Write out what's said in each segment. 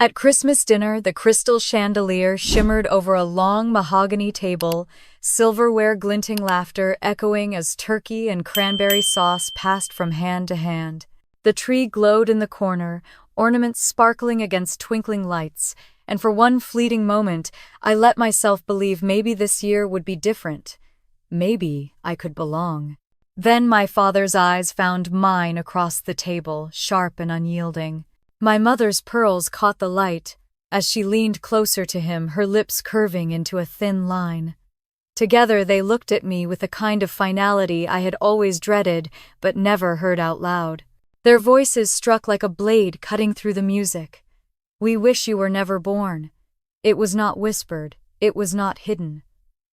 At Christmas dinner, the crystal chandelier shimmered over a long mahogany table, silverware glinting laughter echoing as turkey and cranberry sauce passed from hand to hand. The tree glowed in the corner, ornaments sparkling against twinkling lights, and for one fleeting moment, I let myself believe maybe this year would be different. Maybe I could belong. Then my father's eyes found mine across the table, sharp and unyielding. My mother's pearls caught the light as she leaned closer to him, her lips curving into a thin line. Together they looked at me with a kind of finality I had always dreaded but never heard out loud. Their voices struck like a blade cutting through the music. "We wish you were never born." It was not whispered, it was not hidden.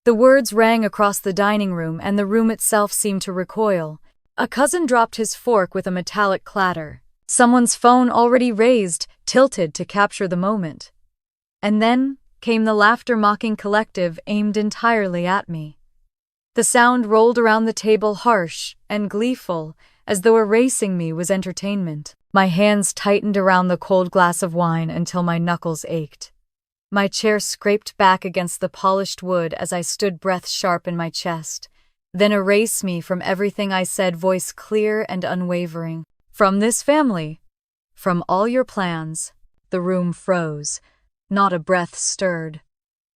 The words rang across the dining room, and the room itself seemed to recoil. A cousin dropped his fork with a metallic clatter. Someone's phone, already raised, tilted to capture the moment. And then came the laughter-mocking collective aimed entirely at me. The sound rolled around the table, harsh and gleeful, as though erasing me was entertainment. My hands tightened around the cold glass of wine until my knuckles ached. My chair scraped back against the polished wood as I stood, breath sharp in my chest. Then erase me from everything I said, voice clear and unwavering. "From this family, from all your plans." The room froze. Not a breath stirred.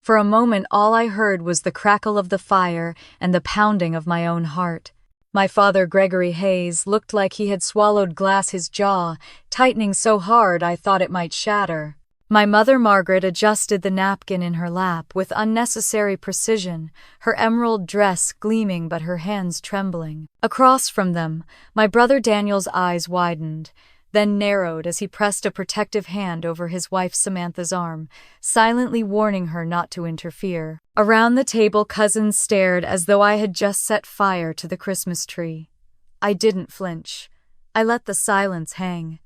For a moment all I heard was the crackle of the fire and the pounding of my own heart. My father, Gregory Hayes, looked like he had swallowed glass, his jaw tightening so hard I thought it might shatter. My mother, Margaret, adjusted the napkin in her lap with unnecessary precision, her emerald dress gleaming but her hands trembling. Across from them, my brother Daniel's eyes widened, then narrowed as he pressed a protective hand over his wife Samantha's arm, silently warning her not to interfere. Around the table, cousins stared as though I had just set fire to the Christmas tree. I didn't flinch. I let the silence hang.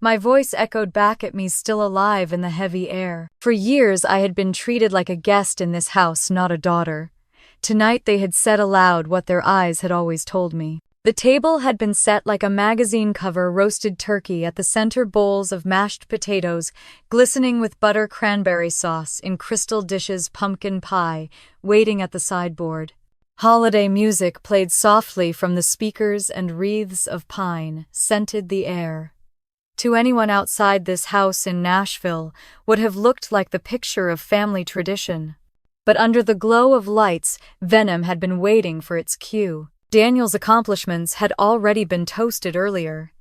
My voice echoed back at me, still alive in the heavy air. For years I had been treated like a guest in this house, not a daughter. Tonight they had said aloud what their eyes had always told me. The table had been set like a magazine cover, roasted turkey at the center, bowls of mashed potatoes glistening with butter, cranberry sauce in crystal dishes, pumpkin pie waiting at the sideboard. Holiday music played softly from the speakers, and wreaths of pine scented the air. To anyone outside this house in Nashville would have looked like the picture of family tradition. But under the glow of lights, venom had been waiting for its cue. Daniel's accomplishments had already been toasted earlier.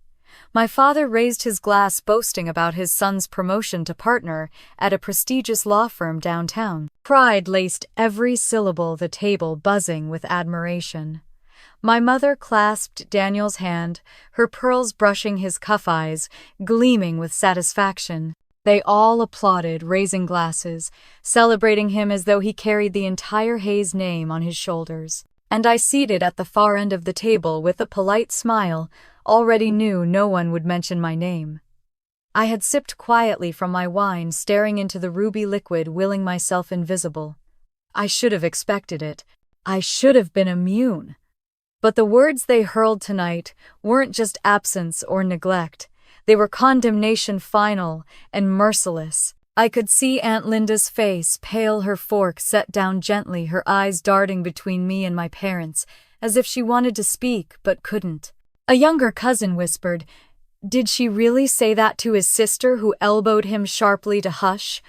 My father raised his glass, boasting about his son's promotion to partner at a prestigious law firm downtown. Pride laced every syllable, the table buzzing with admiration. My mother clasped Daniel's hand, her pearls brushing his cuff, eyes gleaming with satisfaction. They all applauded, raising glasses, celebrating him as though he carried the entire Hayes name on his shoulders. And I, seated at the far end of the table with a polite smile, already knew no one would mention my name. I had sipped quietly from my wine, staring into the ruby liquid, willing myself invisible. I should have expected it. I should have been immune. But the words they hurled tonight weren't just absence or neglect. They were condemnation, final and merciless. I could see Aunt Linda's face, pale, her fork set down gently, her eyes darting between me and my parents, as if she wanted to speak but couldn't. A younger cousin whispered, "Did she really say that to his sister?" who elbowed him sharply to hush.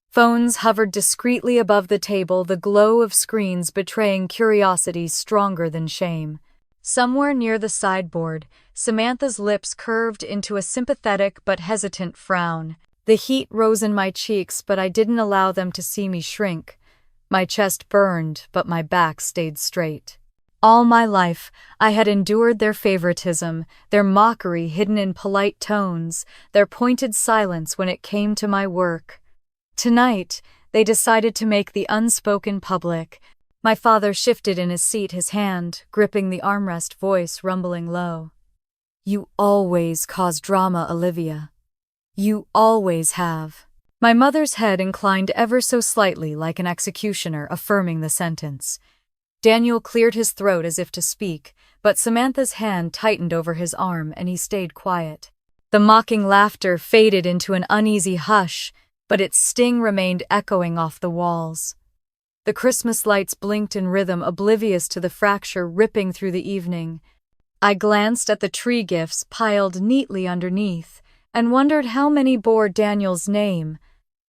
Phones hovered discreetly above the table, the glow of screens betraying curiosity stronger than shame. Somewhere near the sideboard, Samantha's lips curved into a sympathetic but hesitant frown. The heat rose in my cheeks, but I didn't allow them to see me shrink. My chest burned, but my back stayed straight. All my life, I had endured their favoritism, their mockery hidden in polite tones, their pointed silence when it came to my work. Tonight, they decided to make the unspoken public. My father shifted in his seat, his hand gripping the armrest, voice rumbling low. "You always cause drama, Olivia. You always have." My mother's head inclined ever so slightly, like an executioner, affirming the sentence. Daniel cleared his throat as if to speak, but Samantha's hand tightened over his arm and he stayed quiet. The mocking laughter faded into an uneasy hush, but its sting remained echoing off the walls. The Christmas lights blinked in rhythm, oblivious to the fracture ripping through the evening. I glanced at the tree gifts piled neatly underneath, and wondered how many bore Daniel's name,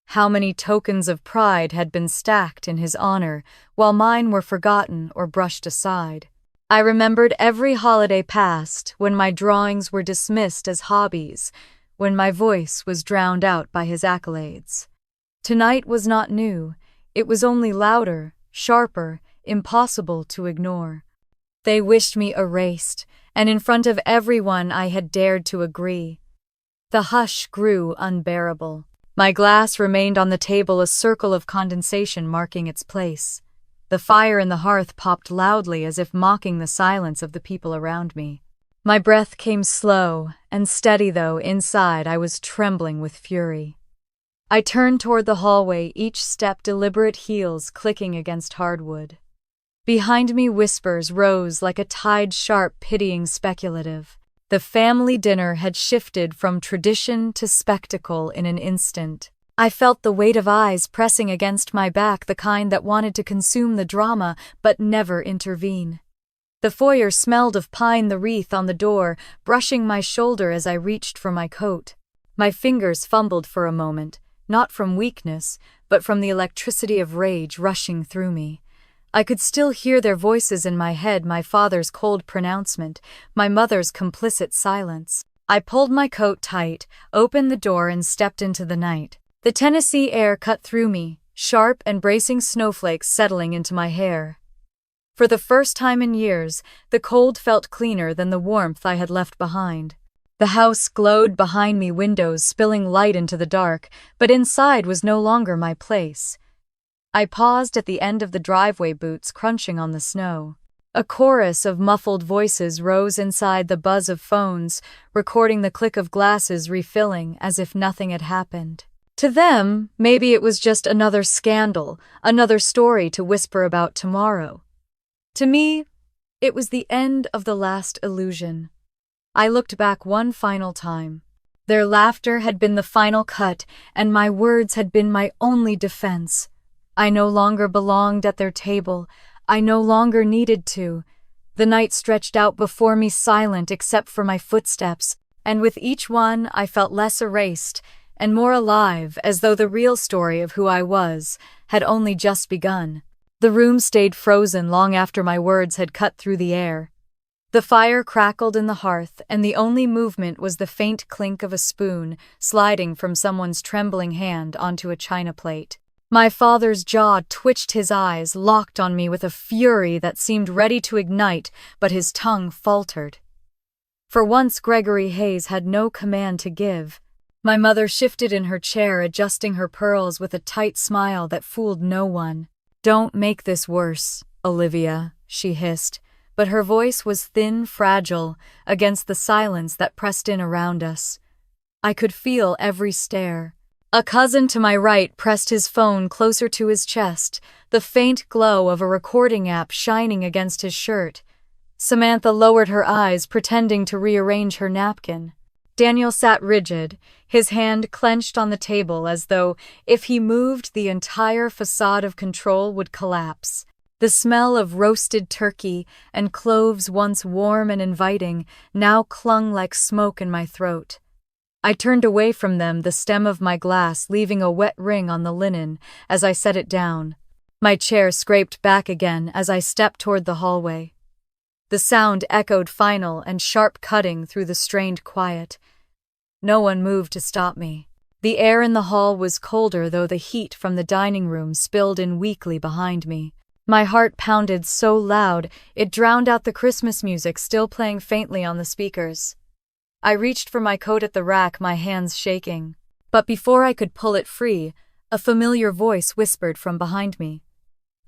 how many tokens of pride had been stacked in his honor, while mine were forgotten or brushed aside. I remembered every holiday past, when my drawings were dismissed as hobbies, when my voice was drowned out by his accolades. Tonight was not new, it was only louder, sharper, impossible to ignore. They wished me erased, and in front of everyone I had dared to agree. The hush grew unbearable. My glass remained on the table, a circle of condensation marking its place. The fire in the hearth popped loudly as if mocking the silence of the people around me. My breath came slow and steady, though inside I was trembling with fury. I turned toward the hallway, each step deliberate, heels clicking against hardwood. Behind me whispers rose like a tide, sharp, pitying, speculative. The family dinner had shifted from tradition to spectacle in an instant. I felt the weight of eyes pressing against my back, the kind that wanted to consume the drama but never intervene. The foyer smelled of pine, the wreath on the door brushing my shoulder as I reached for my coat. My fingers fumbled for a moment, not from weakness, but from the electricity of rage rushing through me. I could still hear their voices in my head, my father's cold pronouncement, my mother's complicit silence. I pulled my coat tight, opened the door, and stepped into the night. The Tennessee air cut through me, sharp and bracing, snowflakes settling into my hair. For the first time in years, the cold felt cleaner than the warmth I had left behind. The house glowed behind me, windows spilling light into the dark, but inside was no longer my place. I paused at the end of the driveway, boots crunching on the snow. A chorus of muffled voices rose inside, the buzz of phones, recording the click of glasses refilling as if nothing had happened. To them, maybe it was just another scandal, another story to whisper about tomorrow. To me, it was the end of the last illusion. I looked back one final time. Their laughter had been the final cut, and my words had been my only defense. I no longer belonged at their table. I no longer needed to. The night stretched out before me, silent except for my footsteps, and with each one I felt less erased and more alive, as though the real story of who I was had only just begun. The room stayed frozen long after my words had cut through the air. The fire crackled in the hearth, and the only movement was the faint clink of a spoon sliding from someone's trembling hand onto a china plate. My father's jaw twitched, his eyes locked on me with a fury that seemed ready to ignite, but his tongue faltered. For once, Gregory Hayes had no command to give. My mother shifted in her chair, adjusting her pearls with a tight smile that fooled no one. "Don't make this worse, Olivia," she hissed, but her voice was thin, fragile, against the silence that pressed in around us. I could feel every stare. A cousin to my right pressed his phone closer to his chest, the faint glow of a recording app shining against his shirt. Samantha lowered her eyes, pretending to rearrange her napkin. Daniel sat rigid, his hand clenched on the table as though, if he moved, the entire facade of control would collapse. The smell of roasted turkey and cloves, once warm and inviting, now clung like smoke in my throat. I turned away from them, the stem of my glass leaving a wet ring on the linen as I set it down. My chair scraped back again as I stepped toward the hallway. The sound echoed, final and sharp, cutting through the strained quiet. No one moved to stop me. The air in the hall was colder, though the heat from the dining room spilled in weakly behind me. My heart pounded so loud it drowned out the Christmas music still playing faintly on the speakers. I reached for my coat at the rack, my hands shaking. But before I could pull it free, a familiar voice whispered from behind me.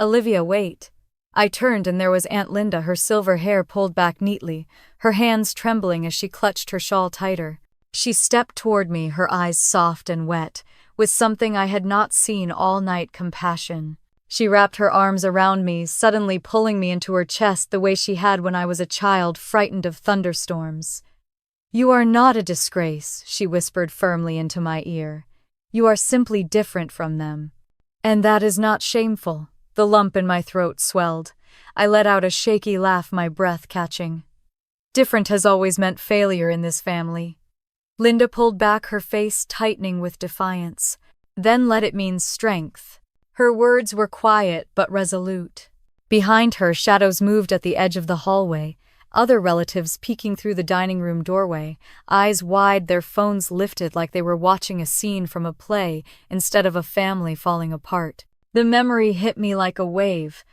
"Olivia, wait." I turned, and there was Aunt Linda, her silver hair pulled back neatly, her hands trembling as she clutched her shawl tighter. She stepped toward me, her eyes soft and wet, with something I had not seen all night: compassion. She wrapped her arms around me, suddenly pulling me into her chest the way she had when I was a child, frightened of thunderstorms. "You are not a disgrace," she whispered firmly into my ear. "You are simply different from them. And that is not shameful." The lump in my throat swelled. I let out a shaky laugh, my breath catching. "Different has always meant failure in this family." Linda pulled back, her face tightening with defiance. "Then let it mean strength." Her words were quiet but resolute. Behind her, shadows moved at the edge of the hallway, other relatives peeking through the dining room doorway, eyes wide, their phones lifted like they were watching a scene from a play instead of a family falling apart. The memory hit me like a wave.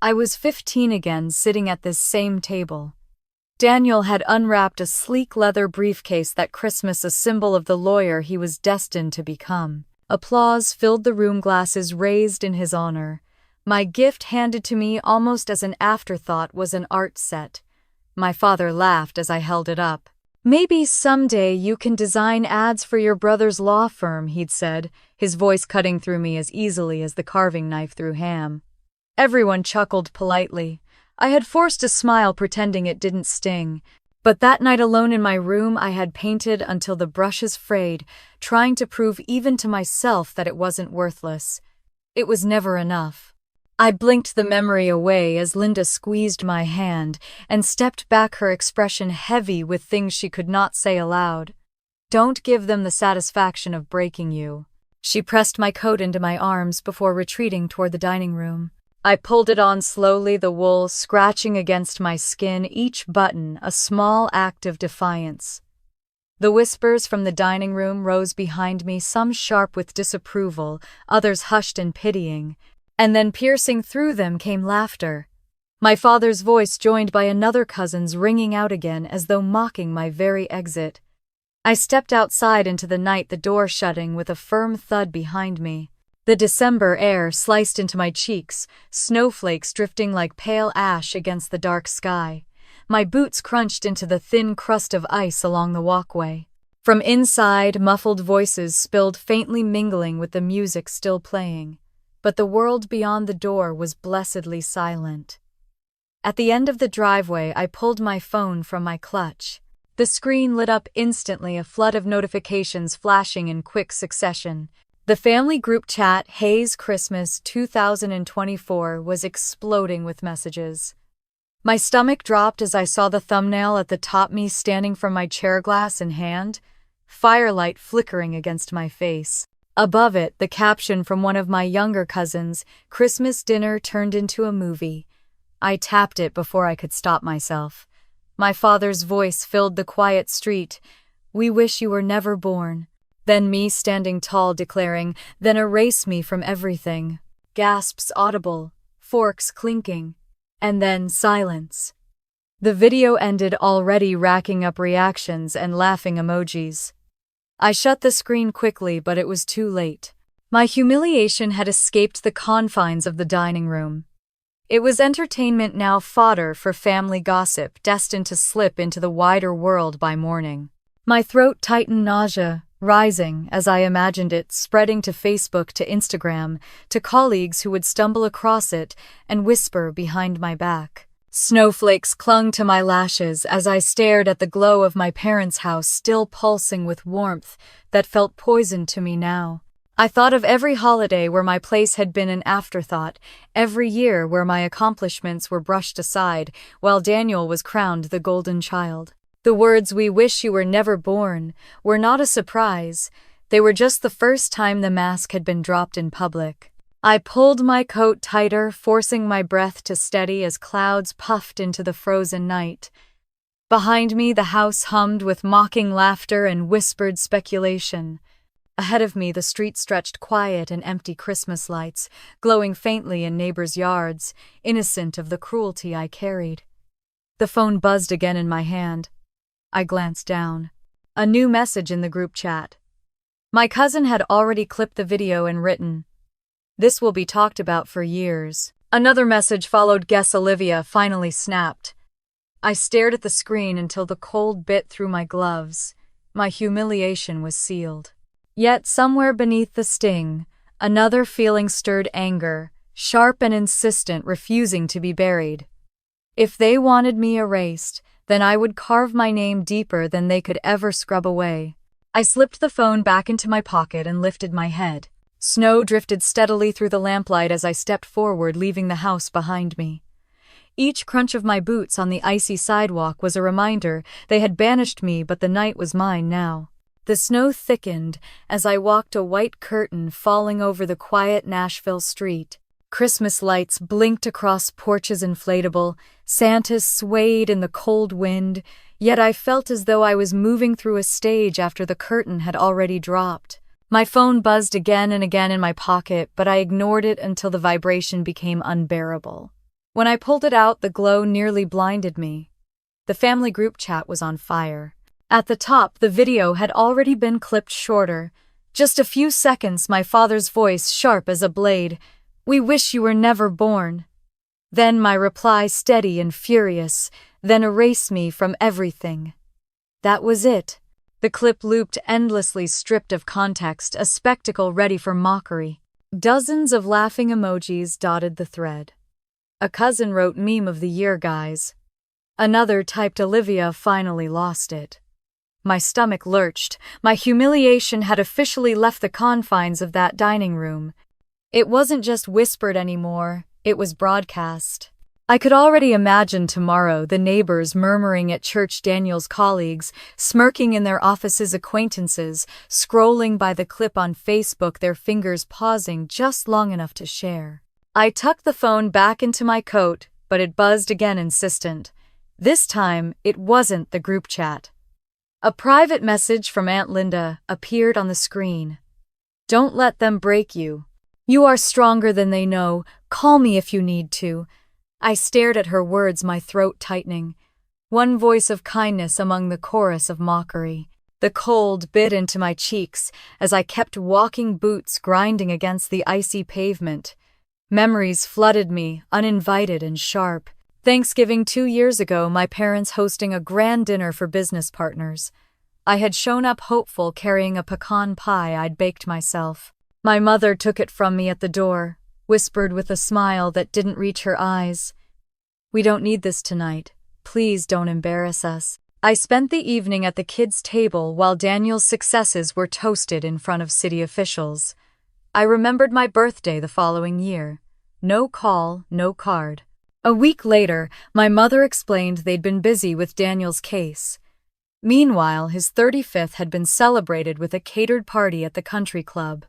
I was 15 again, sitting at this same table. Daniel had unwrapped a sleek leather briefcase that Christmas, a symbol of the lawyer he was destined to become. Applause filled the room, glasses raised in his honor. My gift, handed to me almost as an afterthought, was an art set. My father laughed as I held it up. "Maybe someday you can design ads for your brother's law firm," he'd said, his voice cutting through me as easily as the carving knife through ham. Everyone chuckled politely. I had forced a smile, pretending it didn't sting. But that night alone in my room, I had painted until the brushes frayed, trying to prove even to myself that it wasn't worthless. It was never enough. I blinked the memory away as Linda squeezed my hand and stepped back, her expression heavy with things she could not say aloud. "Don't give them the satisfaction of breaking you." She pressed my coat into my arms before retreating toward the dining room. I pulled it on slowly, the wool scratching against my skin, each button a small act of defiance. The whispers from the dining room rose behind me, some sharp with disapproval, others hushed and pitying. And then piercing through them came laughter. My father's voice joined by another cousin's, ringing out again as though mocking my very exit. I stepped outside into the night, the door shutting with a firm thud behind me. The December air sliced into my cheeks, snowflakes drifting like pale ash against the dark sky. My boots crunched into the thin crust of ice along the walkway. From inside, muffled voices spilled, faintly mingling with the music still playing. But the world beyond the door was blessedly silent. At the end of the driveway, I pulled my phone from my clutch. The screen lit up instantly, a flood of notifications flashing in quick succession. The family group chat, Hayes Christmas 2024, was exploding with messages. My stomach dropped as I saw the thumbnail at the top, me standing from my chair, glass in hand, firelight flickering against my face. Above it, the caption from one of my younger cousins, "Christmas dinner turned into a movie." I tapped it before I could stop myself. My father's voice filled the quiet street. "We wish you were never born." Then me standing tall, declaring, "Then erase me from everything." Gasps audible, forks clinking, and then silence. The video ended, already racking up reactions and laughing emojis. I shut the screen quickly, but it was too late. My humiliation had escaped the confines of the dining room. It was entertainment now, fodder for family gossip, destined to slip into the wider world by morning. My throat tightened, nausea rising as I imagined it, spreading to Facebook, to Instagram, to colleagues who would stumble across it and whisper behind my back. Snowflakes clung to my lashes as I stared at the glow of my parents' house, still pulsing with warmth that felt poison to me now. I thought of every holiday where my place had been an afterthought, every year where my accomplishments were brushed aside, while Daniel was crowned the golden child. The words, "We wish you were never born," were not a surprise. They were just the first time the mask had been dropped in public. I pulled my coat tighter, forcing my breath to steady as clouds puffed into the frozen night. Behind me, the house hummed with mocking laughter and whispered speculation. Ahead of me, the street stretched, quiet and empty, Christmas lights glowing faintly in neighbors' yards, innocent of the cruelty I carried. The phone buzzed again in my hand. I glanced down. A new message in the group chat. My cousin had already clipped the video and written, "This will be talked about for years." Another message followed. Guess Olivia finally snapped. I stared at the screen until the cold bit through my gloves. My humiliation was sealed. Yet somewhere beneath the sting, another feeling stirred, anger, sharp and insistent, refusing to be buried. If they wanted me erased, then I would carve my name deeper than they could ever scrub away. I slipped the phone back into my pocket and lifted my head. Snow drifted steadily through the lamplight as I stepped forward, leaving the house behind me. Each crunch of my boots on the icy sidewalk was a reminder they had banished me, but the night was mine now. The snow thickened as I walked, a white curtain falling over the quiet Nashville street. Christmas lights blinked across porches inflatable, Santas swayed in the cold wind, yet I felt as though I was moving through a stage after the curtain had already dropped. My phone buzzed again and again in my pocket, but I ignored it until the vibration became unbearable. When I pulled it out, the glow nearly blinded me. The family group chat was on fire. At the top, the video had already been clipped shorter. Just a few seconds, my father's voice sharp as a blade. "We wish you were never born." Then my reply, steady and furious, "Then erase me from everything." That was it. The clip looped endlessly, stripped of context, a spectacle ready for mockery. Dozens of laughing emojis dotted the thread. A cousin wrote, "Meme of the year, guys." Another typed, "Olivia finally lost it." My stomach lurched. My humiliation had officially left the confines of that dining room. It wasn't just whispered anymore, it was broadcast. I could already imagine tomorrow the neighbors murmuring at church, Daniel's colleagues, smirking in their offices, acquaintances, scrolling by the clip on Facebook, their fingers pausing just long enough to share. I tucked the phone back into my coat, but it buzzed again, insistent. This time, it wasn't the group chat. A private message from Aunt Linda appeared on the screen. "Don't let them break you. You are stronger than they know. Call me if you need to." I stared at her words, my throat tightening. One voice of kindness among the chorus of mockery. The cold bit into my cheeks as I kept walking, boots grinding against the icy pavement. Memories flooded me, uninvited and sharp. Thanksgiving 2 years ago, my parents hosting a grand dinner for business partners. I had shown up hopeful, carrying a pecan pie I'd baked myself. My mother took it from me at the door, whispered with a smile that didn't reach her eyes, "We don't need this tonight. Please don't embarrass us." I spent the evening at the kids' table while Daniel's successes were toasted in front of city officials. I remembered my birthday the following year. No call, no card. A week later, my mother explained they'd been busy with Daniel's case. Meanwhile, his 35th had been celebrated with a catered party at the country club.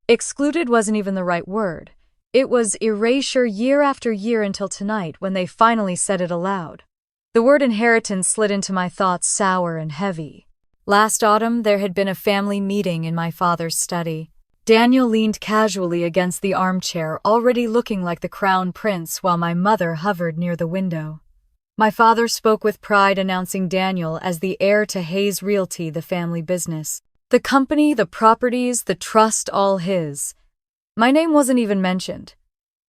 Excluded wasn't even the right word. It was erasure year after year until tonight, when they finally said it aloud. The word inheritance slid into my thoughts, sour and heavy. Last autumn, there had been a family meeting in my father's study. Daniel leaned casually against the armchair, already looking like the crown prince, while my mother hovered near the window. My father spoke with pride, announcing Daniel as the heir to Hayes Realty, the family business. The company, the properties, the trust, all his. My name wasn't even mentioned.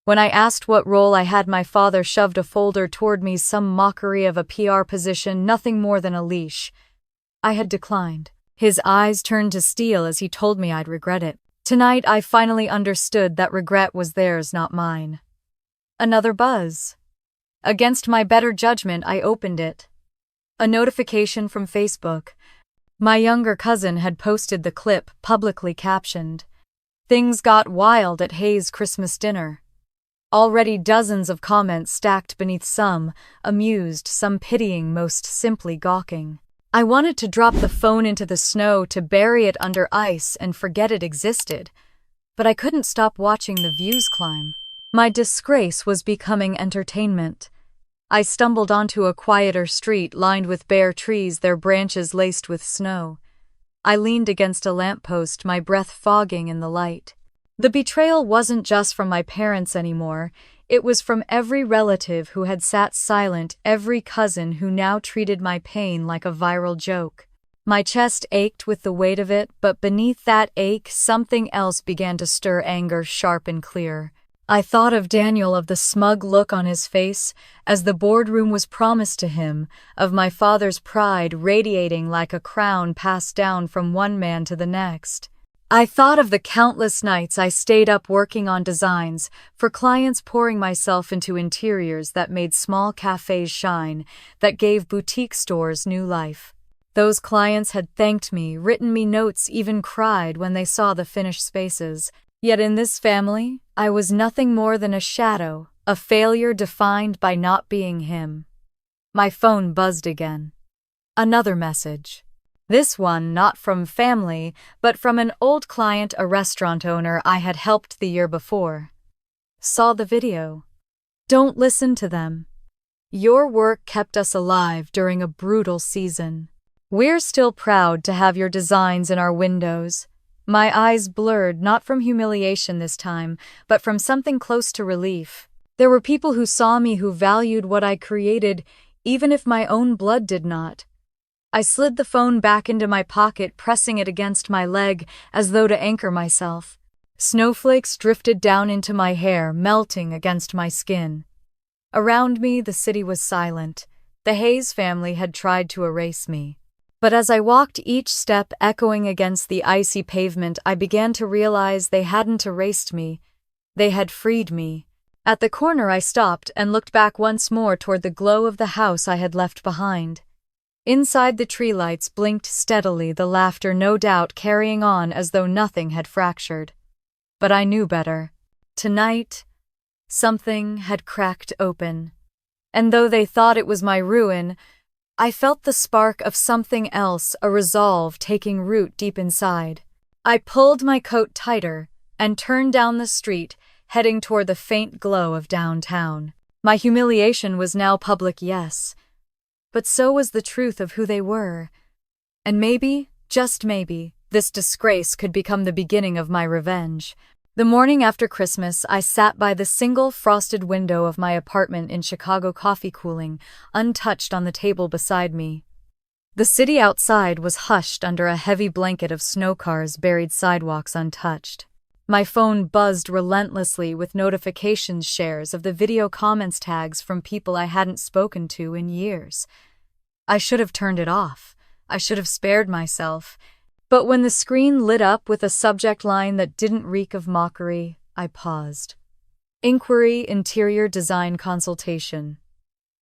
When I asked what role I had, my father shoved a folder toward me, some mockery of a PR position, nothing more than a leash. I had declined. His eyes turned to steel as he told me I'd regret it. Tonight, I finally understood that regret was theirs, not mine. Another buzz. Against my better judgment, I opened it. A notification from Facebook. My younger cousin had posted the clip, publicly captioned, "Things got wild at Hayes' Christmas dinner." Already dozens of comments stacked beneath, some amused, some pitying, most simply gawking. I wanted to drop the phone into the snow, to bury it under ice and forget it existed, but I couldn't stop watching the views climb. My disgrace was becoming entertainment. I stumbled onto a quieter street lined with bare trees, their branches laced with snow. I leaned against a lamppost, my breath fogging in the light. The betrayal wasn't just from my parents anymore. It was from every relative who had sat silent, every cousin who now treated my pain like a viral joke. My chest ached with the weight of it, but beneath that ache, something else began to stir, anger sharp and clear. I thought of Daniel, of the smug look on his face as the boardroom was promised to him, of my father's pride radiating like a crown passed down from one man to the next. I thought of the countless nights I stayed up working on designs for clients, pouring myself into interiors that made small cafes shine, that gave boutique stores new life. Those clients had thanked me, written me notes, even cried when they saw the finished spaces. Yet in this family, I was nothing more than a shadow, a failure defined by not being him. My phone buzzed again. Another message. This one not from family, but from an old client, a restaurant owner I had helped the year before. Saw the video. Don't listen to them. Your work kept us alive during a brutal season. We're still proud to have your designs in our windows. My eyes blurred, not from humiliation this time, but from something close to relief. There were people who saw me, who valued what I created, even if my own blood did not. I slid the phone back into my pocket, pressing it against my leg as though to anchor myself. Snowflakes drifted down into my hair, melting against my skin. Around me, the city was silent. The Hayes family had tried to erase me. But as I walked, each step echoing against the icy pavement, I began to realize they hadn't erased me. They had freed me. At the corner, I stopped and looked back once more toward the glow of the house I had left behind. Inside, the tree lights blinked steadily, the laughter no doubt carrying on as though nothing had fractured. But I knew better. Tonight, something had cracked open. And though they thought it was my ruin, I felt the spark of something else, a resolve taking root deep inside. I pulled my coat tighter and turned down the street, heading toward the faint glow of downtown. My humiliation was now public, yes. But so was the truth of who they were. And maybe, just maybe, this disgrace could become the beginning of my revenge. The morning after Christmas, I sat by the single frosted window of my apartment in Chicago, coffee cooling, untouched on the table beside me. The city outside was hushed under a heavy blanket of snow cars, buried sidewalks untouched. My phone buzzed relentlessly with notifications, shares of the video, comments, tags from people I hadn't spoken to in years. I should have turned it off. I should have spared myself. But when the screen lit up with a subject line that didn't reek of mockery, I paused. Inquiry, interior design consultation.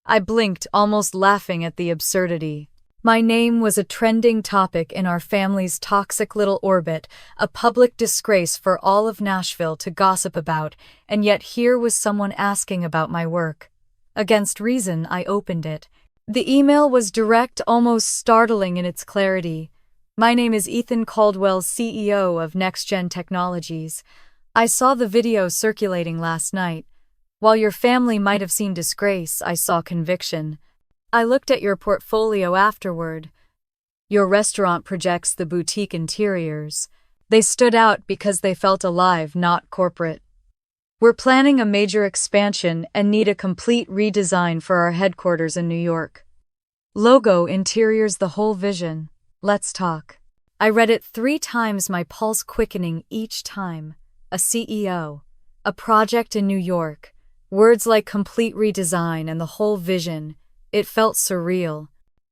I blinked, almost laughing at the absurdity. My name was a trending topic in our family's toxic little orbit, a public disgrace for all of Nashville to gossip about, and yet here was someone asking about my work. Against reason, I opened it. The email was direct, almost startling in its clarity. My name is Ethan Caldwell, CEO of Next Gen Technologies. I saw the video circulating last night. While your family might have seen disgrace, I saw conviction. I looked at your portfolio afterward. Your restaurant projects the boutique interiors. They stood out because they felt alive, not corporate. We're planning a major expansion and need a complete redesign for our headquarters in New York. Logo, interiors, the whole vision. Let's talk. I read it 3 times, my pulse quickening each time. A CEO. A project in New York. Words like complete redesign and the whole vision. It felt surreal.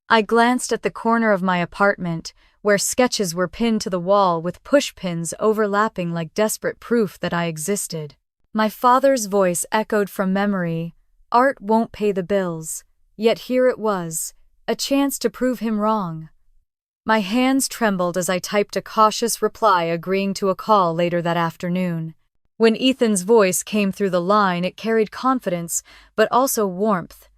I glanced at the corner of my apartment, where sketches were pinned to the wall with pushpins overlapping like desperate proof that I existed. My father's voice echoed from memory. Art won't pay the bills. Yet here it was, a chance to prove him wrong. My hands trembled as I typed a cautious reply, agreeing to a call later that afternoon. When Ethan's voice came through the line, it carried confidence, but also warmth.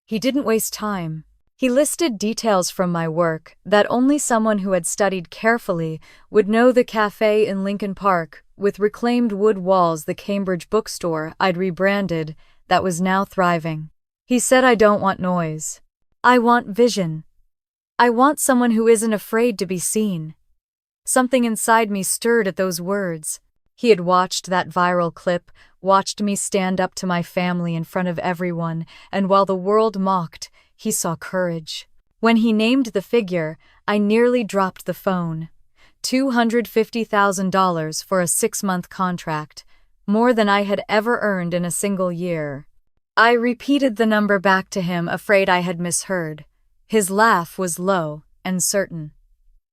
He didn't waste time. He listed details from my work that only someone who had studied carefully would know: the cafe in Lincoln Park, with reclaimed wood walls, the Cambridge bookstore I'd rebranded, that was now thriving. He said, I don't want noise. I want vision. I want someone who isn't afraid to be seen. Something inside me stirred at those words. He had watched that viral clip, watched me stand up to my family in front of everyone, and while the world mocked, he saw courage. When he named the figure, I nearly dropped the phone. $250,000 for a 6-month contract, more than I had ever earned in a single year. I repeated the number back to him, afraid I had misheard. His laugh was low and certain.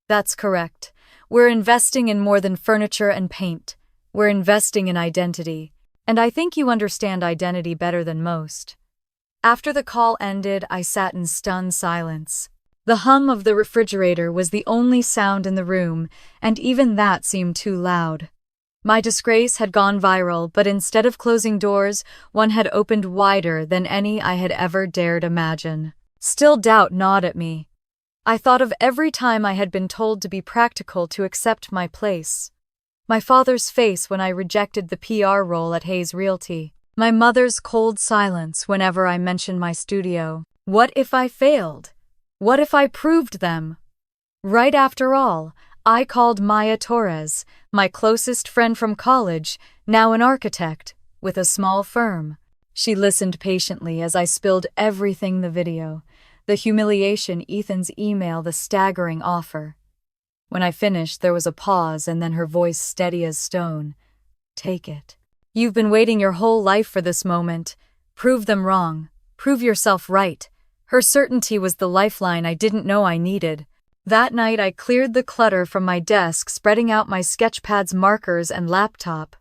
That's correct. We're investing in more than furniture and paint. We're investing in identity. And I think you understand identity better than most. After the call ended, I sat in stunned silence. The hum of the refrigerator was the only sound in the room, and even that seemed too loud. My disgrace had gone viral, but instead of closing doors, one had opened wider than any I had ever dared imagine. Still doubt gnawed at me. I thought of every time I had been told to be practical to accept my place. My father's face when I rejected the PR role at Hayes Realty. My mother's cold silence whenever I mentioned my studio. What if I failed? What if I proved them? Right after all, I called Maya Torres, my closest friend from college, now an architect, with a small firm. She listened patiently as I spilled everything: the video, the humiliation, Ethan's email, the staggering offer. When I finished, there was a pause and then her voice steady as stone. Take it. You've been waiting your whole life for this moment. Prove them wrong. Prove yourself right. Her certainty was the lifeline I didn't know I needed. That night I cleared the clutter from my desk, spreading out my sketchpads, markers, and laptop.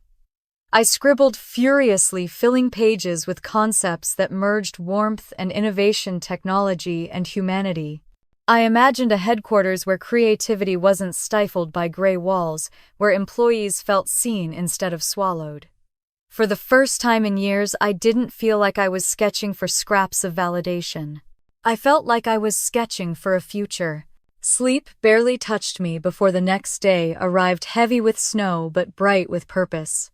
I scribbled furiously, filling pages with concepts that merged warmth and innovation, technology and humanity. I imagined a headquarters where creativity wasn't stifled by gray walls, where employees felt seen instead of swallowed. For the first time in years, I didn't feel like I was sketching for scraps of validation. I felt like I was sketching for a future. Sleep barely touched me before the next day arrived, heavy with snow but bright with purpose.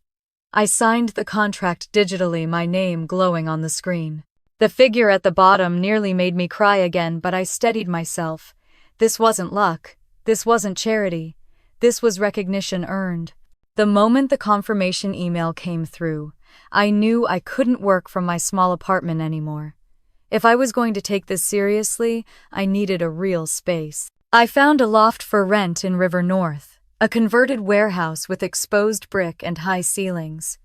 I signed the contract digitally, my name glowing on the screen. The figure at the bottom nearly made me cry again, but I steadied myself. This wasn't luck. This wasn't charity. This was recognition earned. The moment the confirmation email came through, I knew I couldn't work from my small apartment anymore. If I was going to take this seriously, I needed a real space. I found a loft for rent in River North, a converted warehouse with exposed brick and high ceilings.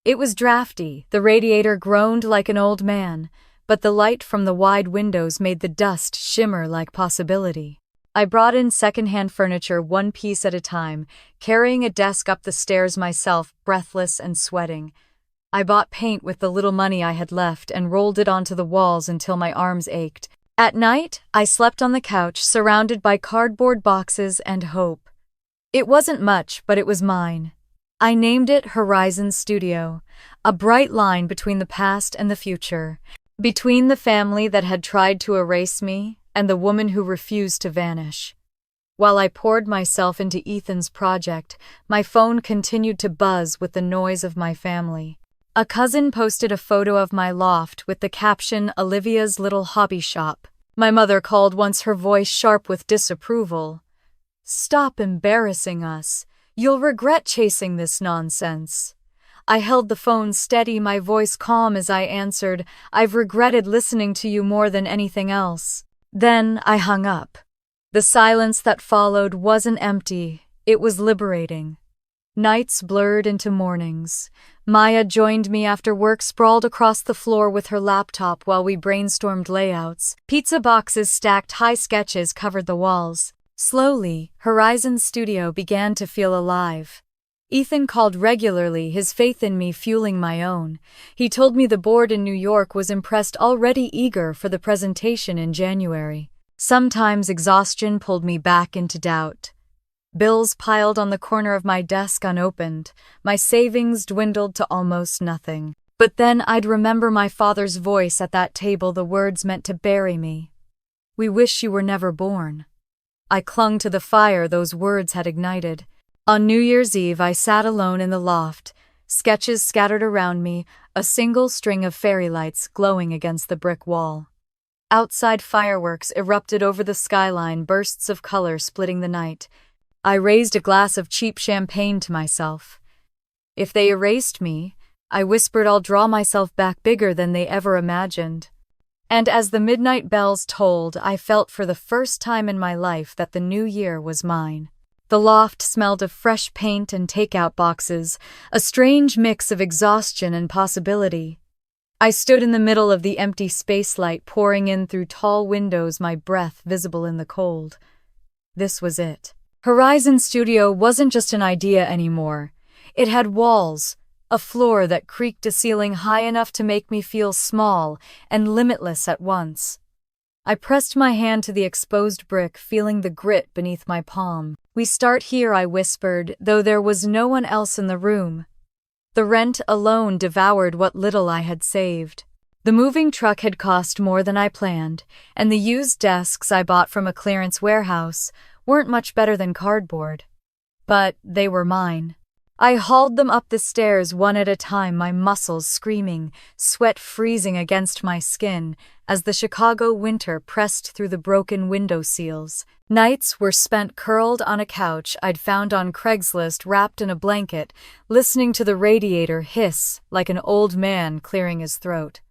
It was drafty, the radiator groaned like an old man, but the light from the wide windows made the dust shimmer like possibility. I brought in secondhand furniture one piece at a time, carrying a desk up the stairs myself, breathless and sweating. I bought paint with the little money I had left and rolled it onto the walls until my arms ached. At night, I slept on the couch, surrounded by cardboard boxes and hope. It wasn't much, but it was mine. I named it Horizon Studio, a bright line between the past and the future, between the family that had tried to erase me and the woman who refused to vanish. While I poured myself into Ethan's project, my phone continued to buzz with the noise of my family. A cousin posted a photo of my loft with the caption, "Olivia's little hobby shop." My mother called once, her voice sharp with disapproval. "Stop embarrassing us. You'll regret chasing this nonsense." I held the phone steady, my voice calm as I answered, "I've regretted listening to you more than anything else." Then I hung up. The silence that followed wasn't empty, it was liberating. Nights blurred into mornings. Maya joined me after work, sprawled across the floor with her laptop while we brainstormed layouts. Pizza boxes stacked high, sketches covered the walls. Slowly, Horizon Studio began to feel alive. Ethan called regularly, his faith in me fueling my own. He told me the board in New York was impressed, already eager for the presentation in January. Sometimes exhaustion pulled me back into doubt. Bills piled on the corner of my desk unopened. My savings dwindled to almost nothing. But then I'd remember my father's voice at that table, the words meant to bury me. "We wish you were never born." I clung to the fire those words had ignited. On New Year's Eve, I sat alone in the loft, sketches scattered around me, a single string of fairy lights glowing against the brick wall. Outside, fireworks erupted over the skyline, bursts of color splitting the night. I raised a glass of cheap champagne to myself. If they erased me, I whispered, I'll draw myself back bigger than they ever imagined. And as the midnight bells tolled, I felt for the first time in my life that the new year was mine. The loft smelled of fresh paint and takeout boxes, a strange mix of exhaustion and possibility. I stood in the middle of the empty space, light pouring in through tall windows, my breath visible in the cold. This was it. Horizon Studio wasn't just an idea anymore. It had walls, a floor that creaked, a ceiling high enough to make me feel small and limitless at once. I pressed my hand to the exposed brick, feeling the grit beneath my palm. "We start here," I whispered, though there was no one else in the room. The rent alone devoured what little I had saved. The moving truck had cost more than I planned, and the used desks I bought from a clearance warehouse weren't much better than cardboard. But they were mine. I hauled them up the stairs one at a time, my muscles screaming, sweat freezing against my skin as the Chicago winter pressed through the broken window seals. Nights were spent curled on a couch I'd found on Craigslist, wrapped in a blanket, listening to the radiator hiss like an old man clearing his throat.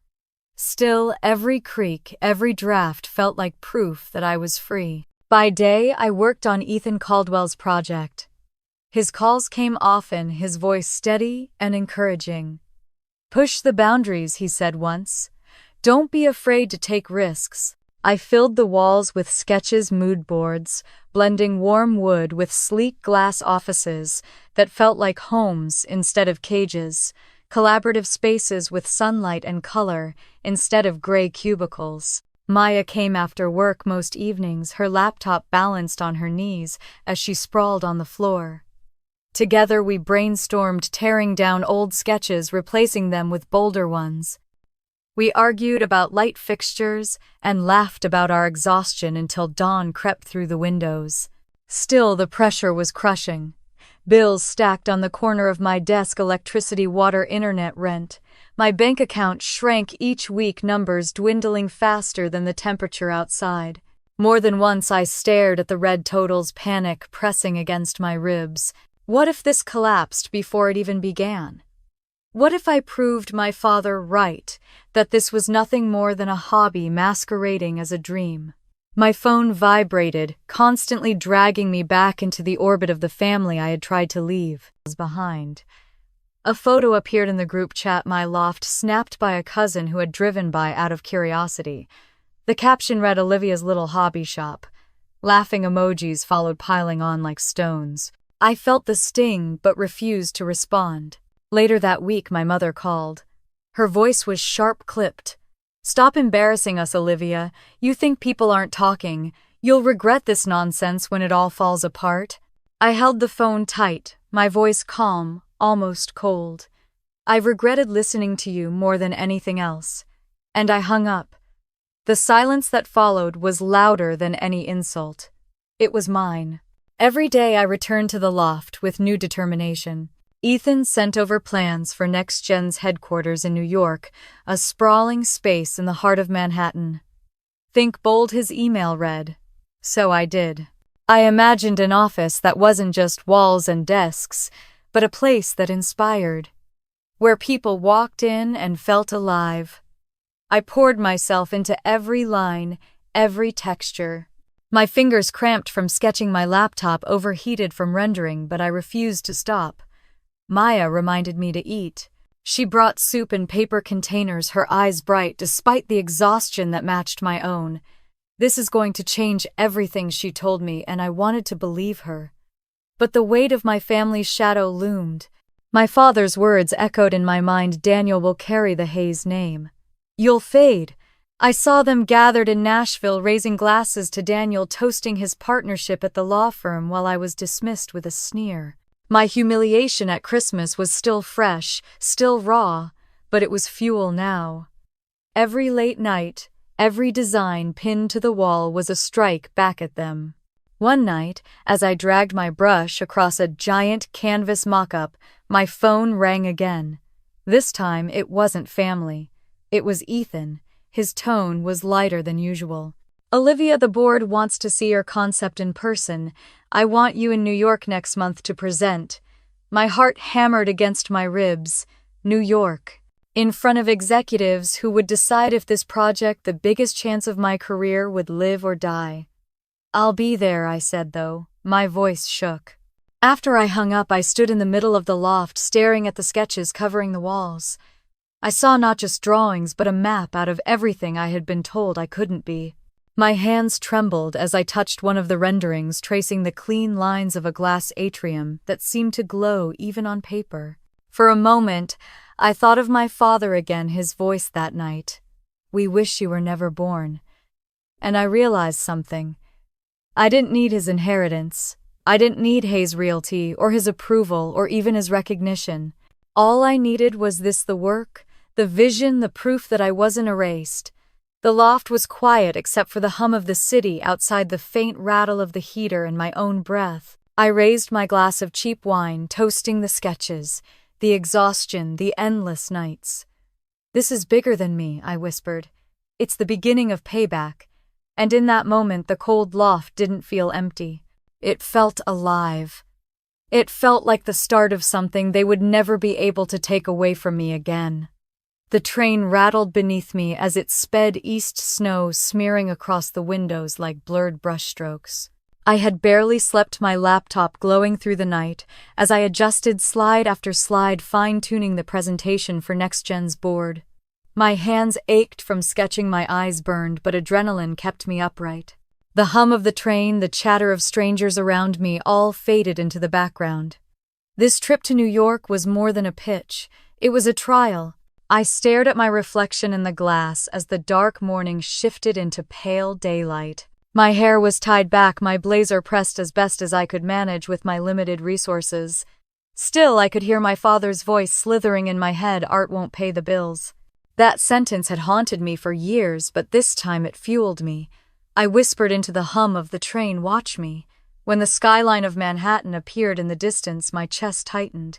Still, every creak, every draft felt like proof that I was free. By day, I worked on Ethan Caldwell's project. His calls came often, his voice steady and encouraging. "Push the boundaries," he said once. "Don't be afraid to take risks." I filled the walls with sketches, mood boards, blending warm wood with sleek glass offices that felt like homes instead of cages, collaborative spaces with sunlight and color instead of gray cubicles. Maya came after work most evenings, her laptop balanced on her knees as she sprawled on the floor. Together we brainstormed, tearing down old sketches, replacing them with bolder ones. We argued about light fixtures and laughed about our exhaustion until dawn crept through the windows. Still, the pressure was crushing. Bills stacked on the corner of my desk, electricity, water, internet, rent. My bank account shrank each week, numbers dwindling faster than the temperature outside. More than once I stared at the red totals, panic pressing against my ribs. What if this collapsed before it even began? What if I proved my father right, that this was nothing more than a hobby masquerading as a dream? My phone vibrated, constantly dragging me back into the orbit of the family I had tried to leave behind. A photo appeared in the group chat, my loft, snapped by a cousin who had driven by out of curiosity. The caption read, "Olivia's little hobby shop." Laughing emojis followed, piling on like stones. I felt the sting but refused to respond. Later that week, my mother called. Her voice was sharp-clipped. "Stop embarrassing us, Olivia. You think people aren't talking. You'll regret this nonsense when it all falls apart." I held the phone tight, my voice calm, almost cold. "I regretted listening to you more than anything else." And I hung up. The silence that followed was louder than any insult. It was mine. Every day I returned to the loft with new determination. Ethan sent over plans for NextGen's headquarters in New York, a sprawling space in the heart of Manhattan. "Think bold," his email read. So I did. I imagined an office that wasn't just walls and desks, but a place that inspired, where people walked in and felt alive. I poured myself into every line, every texture. My fingers cramped from sketching, my laptop overheated from rendering, but I refused to stop. Maya reminded me to eat. She brought soup in paper containers, her eyes bright despite the exhaustion that matched my own. "This is going to change everything," she told me, and I wanted to believe her. But the weight of my family's shadow loomed. My father's words echoed in my mind, "Daniel will carry the Hayes name. You'll fade." I saw them gathered in Nashville, raising glasses to Daniel, toasting his partnership at the law firm, while I was dismissed with a sneer. My humiliation at Christmas was still fresh, still raw, but it was fuel now. Every late night, every design pinned to the wall was a strike back at them. One night, as I dragged my brush across a giant canvas mock-up, my phone rang again. This time it wasn't family. It was Ethan. His tone was lighter than usual. "Olivia, the board wants to see your concept in person. I want you in New York next month to present." My heart hammered against my ribs. New York. In front of executives who would decide if this project, the biggest chance of my career, would live or die. "I'll be there," I said, though. My voice shook. After I hung up, I stood in the middle of the loft, staring at the sketches covering the walls. I saw not just drawings, but a map out of everything I had been told I couldn't be. My hands trembled as I touched one of the renderings, tracing the clean lines of a glass atrium that seemed to glow even on paper. For a moment, I thought of my father again, his voice that night. "We wish you were never born." And I realized something. I didn't need his inheritance. I didn't need Hayes' realty, or his approval, or even his recognition. All I needed was the work, the vision, the proof that I wasn't erased. The loft was quiet except for the hum of the city outside, the faint rattle of the heater, and my own breath. I raised my glass of cheap wine, toasting the sketches, the exhaustion, the endless nights. "This is bigger than me," I whispered. "It's the beginning of payback." And in that moment, the cold loft didn't feel empty. It felt alive. It felt like the start of something they would never be able to take away from me again. The train rattled beneath me as it sped east, snow smearing across the windows like blurred brushstrokes. I had barely slept, my laptop glowing through the night, as I adjusted slide after slide, fine-tuning the presentation for NextGen's board. My hands ached from sketching, my eyes burned, but adrenaline kept me upright. The hum of the train, the chatter of strangers around me, all faded into the background. This trip to New York was more than a pitch. It was a trial. I stared at my reflection in the glass as the dark morning shifted into pale daylight. My hair was tied back, my blazer pressed as best as I could manage with my limited resources. Still, I could hear my father's voice slithering in my head, "Art won't pay the bills." That sentence had haunted me for years, but this time it fueled me. I whispered into the hum of the train, "Watch me." When the skyline of Manhattan appeared in the distance, my chest tightened.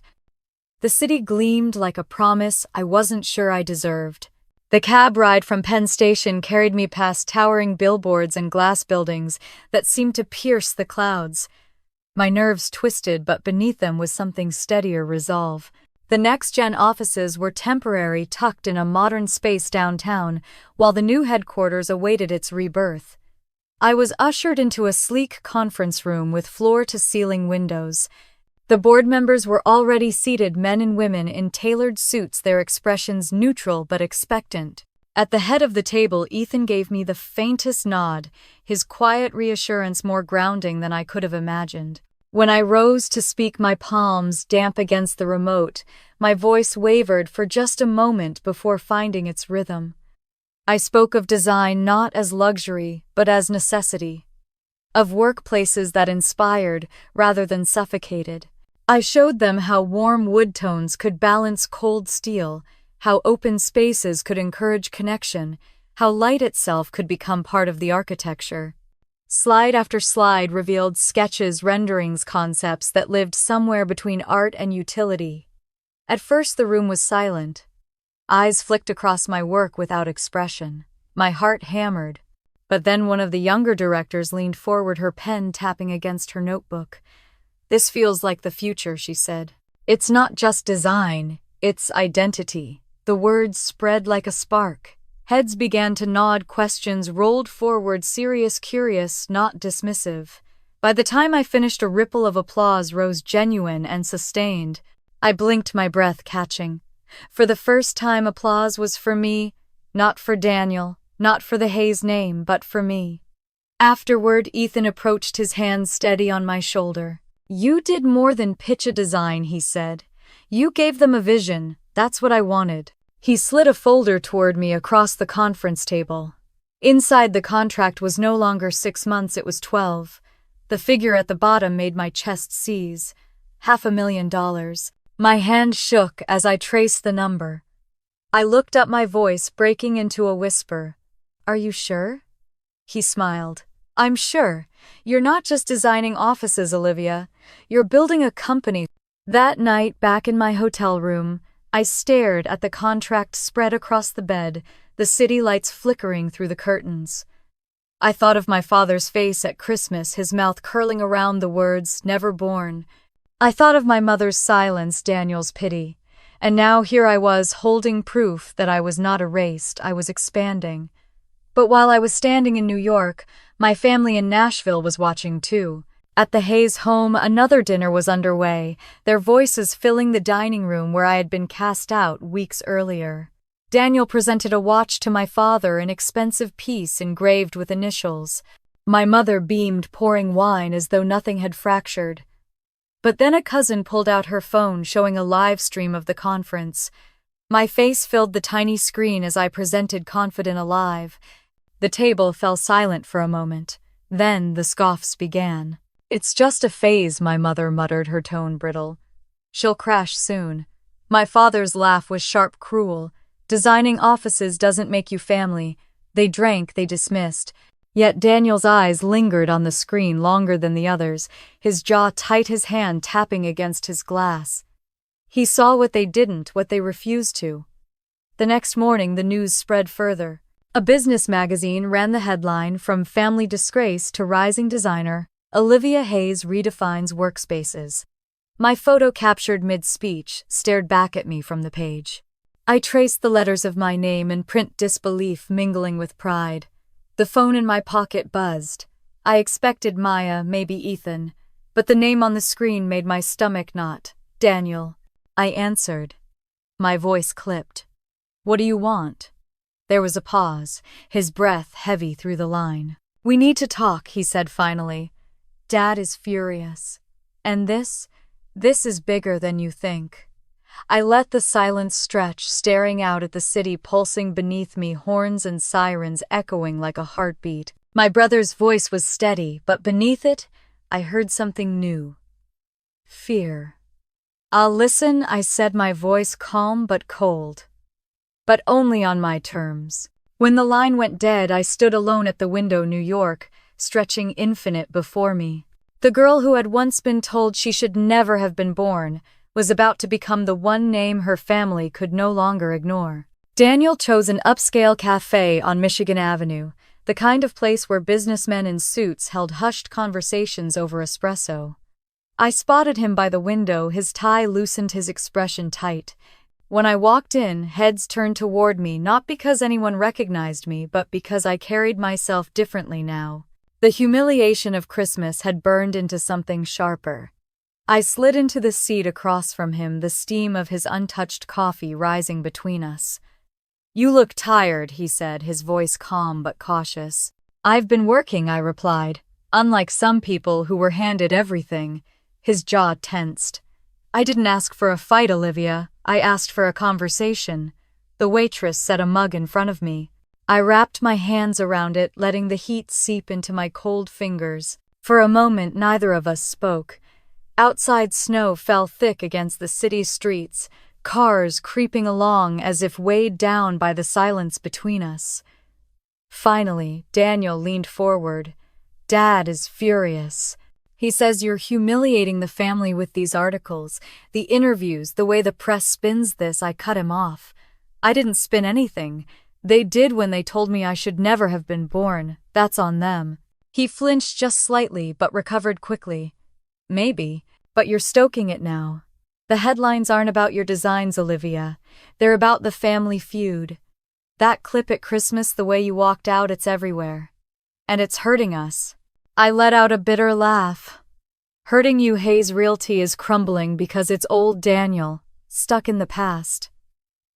The city gleamed like a promise I wasn't sure I deserved. The cab ride from Penn Station carried me past towering billboards and glass buildings that seemed to pierce the clouds. My nerves twisted, but beneath them was something steadier, resolve. The NextGen offices were temporary, tucked in a modern space downtown, while the new headquarters awaited its rebirth. I was ushered into a sleek conference room with floor-to-ceiling windows. The board members were already seated, men and women in tailored suits, their expressions neutral but expectant. At the head of the table, Ethan gave me the faintest nod, his quiet reassurance more grounding than I could have imagined. When I rose to speak, my palms damp against the remote, my voice wavered for just a moment before finding its rhythm. I spoke of design not as luxury, but as necessity. Of workplaces that inspired rather than suffocated. I showed them how warm wood tones could balance cold steel, how open spaces could encourage connection, how light itself could become part of the architecture. Slide after slide revealed sketches, renderings, concepts that lived somewhere between art and utility. At first the room was silent. Eyes flicked across my work without expression. My heart hammered. But then one of the younger directors leaned forward, her pen tapping against her notebook. "This feels like the future," she said. "It's not just design, it's identity." The words spread like a spark. Heads began to nod, questions rolled forward, serious, curious, not dismissive. By the time I finished, a ripple of applause rose, genuine and sustained. I blinked, my breath catching. For the first time, applause was for me, not for Daniel, not for the Hayes name, but for me. Afterward, Ethan approached, his hand steady on my shoulder. "You did more than pitch a design," he said. "You gave them a vision. That's what I wanted." He slid a folder toward me across the conference table. Inside, the contract was no longer 6 months, it was 12. The figure at the bottom made my chest seize. $500,000. My hand shook as I traced the number. I looked up, my voice breaking into a whisper. "Are you sure?" He smiled. "I'm sure. You're not just designing offices, Olivia. You're building a company." That night, back in my hotel room, I stared at the contract spread across the bed, the city lights flickering through the curtains. I thought of my father's face at Christmas, his mouth curling around the words, "never born." I thought of my mother's silence, Daniel's pity. And now here I was, holding proof that I was not erased, I was expanding. But while I was standing in New York, my family in Nashville was watching too. At the Hayes home, another dinner was underway, their voices filling the dining room where I had been cast out weeks earlier. Daniel presented a watch to my father, an expensive piece engraved with initials. My mother beamed, pouring wine as though nothing had fractured. But then a cousin pulled out her phone, showing a live stream of the conference. My face filled the tiny screen as I presented, confident, alive. The table fell silent for a moment. Then the scoffs began. "It's just a phase," my mother muttered, her tone brittle. "She'll crash soon." My father's laugh was sharp, cruel. "Designing offices doesn't make you family." They drank, they dismissed. Yet Daniel's eyes lingered on the screen longer than the others, his jaw tight, his hand tapping against his glass. He saw what they didn't, what they refused to. The next morning the news spread further. A business magazine ran the headline, "From Family Disgrace to Rising Designer, Olivia Hayes Redefines Workspaces." My photo, captured mid-speech, stared back at me from the page. I traced the letters of my name in print, disbelief mingling with pride. The phone in my pocket buzzed. I expected Maya, maybe Ethan, but the name on the screen made my stomach knot. "Daniel." I answered. My voice clipped. "What do you want?" There was a pause, his breath heavy through the line. "We need to talk," he said finally. "Dad is furious. And this is bigger than you think." I let the silence stretch, staring out at the city pulsing beneath me, horns and sirens echoing like a heartbeat. My brother's voice was steady, but beneath it, I heard something new. Fear. "I'll listen," I said, my voice calm but cold. "But only on my terms." When the line went dead, I stood alone at the window, New York, stretching infinite before me. The girl who had once been told she should never have been born was about to become the one name her family could no longer ignore. Daniel chose an upscale cafe on Michigan Avenue, the kind of place where businessmen in suits held hushed conversations over espresso. I spotted him by the window, his tie loosened, his expression tight. When I walked in, heads turned toward me, not because anyone recognized me, but because I carried myself differently now. The humiliation of Christmas had burned into something sharper. I slid into the seat across from him, the steam of his untouched coffee rising between us. "You look tired," he said, his voice calm but cautious. "I've been working," I replied, unlike some people who were handed everything. His jaw tensed. "I didn't ask for a fight, Olivia. I asked for a conversation." The waitress set a mug in front of me. I wrapped my hands around it, letting the heat seep into my cold fingers. For a moment, neither of us spoke. Outside, snow fell thick against the city streets, cars creeping along as if weighed down by the silence between us. Finally, Daniel leaned forward. "Dad is furious. He says you're humiliating the family with these articles, the interviews, the way the press spins this." I cut him off. "I didn't spin anything. They did when they told me I should never have been born. That's on them." He flinched just slightly, but recovered quickly. "Maybe, but you're stoking it now. The headlines aren't about your designs, Olivia. They're about the family feud. That clip at Christmas, the way you walked out, it's everywhere. And it's hurting us." I let out a bitter laugh. "Hurting you, Hayes Realty is crumbling because it's old Daniel, stuck in the past.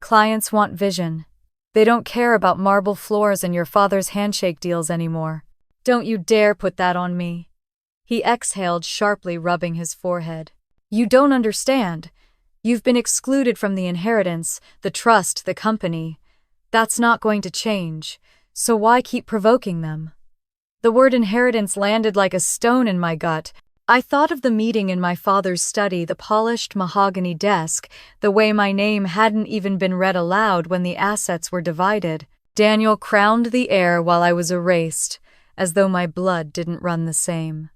Clients want vision. They don't care about marble floors and your father's handshake deals anymore. Don't you dare put that on me." He exhaled sharply, rubbing his forehead. "You don't understand. You've been excluded from the inheritance, the trust, the company. That's not going to change, so why keep provoking them?" The word inheritance landed like a stone in my gut. I thought of the meeting in my father's study, the polished mahogany desk, the way my name hadn't even been read aloud when the assets were divided. Daniel crowned the air while I was erased, as though my blood didn't run the same.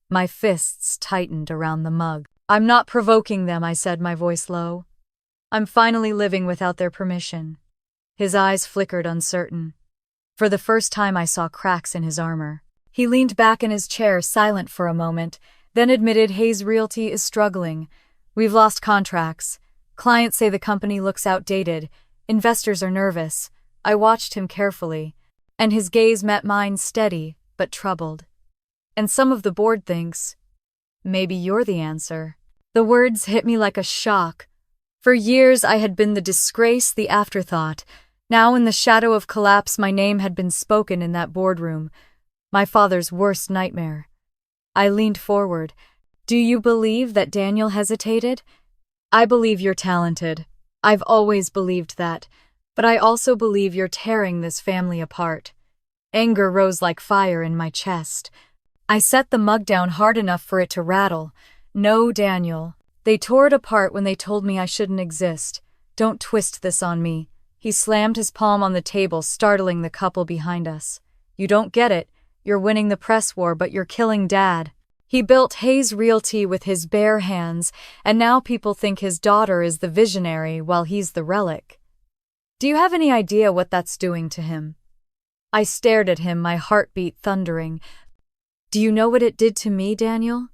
My fists tightened around the mug. "I'm not provoking them," I said, my voice low. "I'm finally living without their permission." His eyes flickered, uncertain. For the first time I saw cracks in his armor. He leaned back in his chair, silent for a moment, then admitted, "Hayes Realty is struggling. We've lost contracts. Clients say the company looks outdated. Investors are nervous." I watched him carefully, and his gaze met mine, steady but troubled. "And some of the board thinks maybe you're the answer." The words hit me like a shock. For years I had been the disgrace, the afterthought. Now in the shadow of collapse my name had been spoken in that boardroom, my father's worst nightmare. I leaned forward. "Do you believe that Daniel hesitated? I believe you're talented. I've always believed that. But I also believe you're tearing this family apart." Anger rose like fire in my chest. I set the mug down hard enough for it to rattle. "No, Daniel. They tore it apart when they told me I shouldn't exist. Don't twist this on me." He slammed his palm on the table, startling the couple behind us. "You don't get it. You're winning the press war, but you're killing Dad. He built Hayes Realty with his bare hands, and now people think his daughter is the visionary while he's the relic. Do you have any idea what that's doing to him?" I stared at him, my heartbeat thundering. "Do you know what it did to me, Daniel?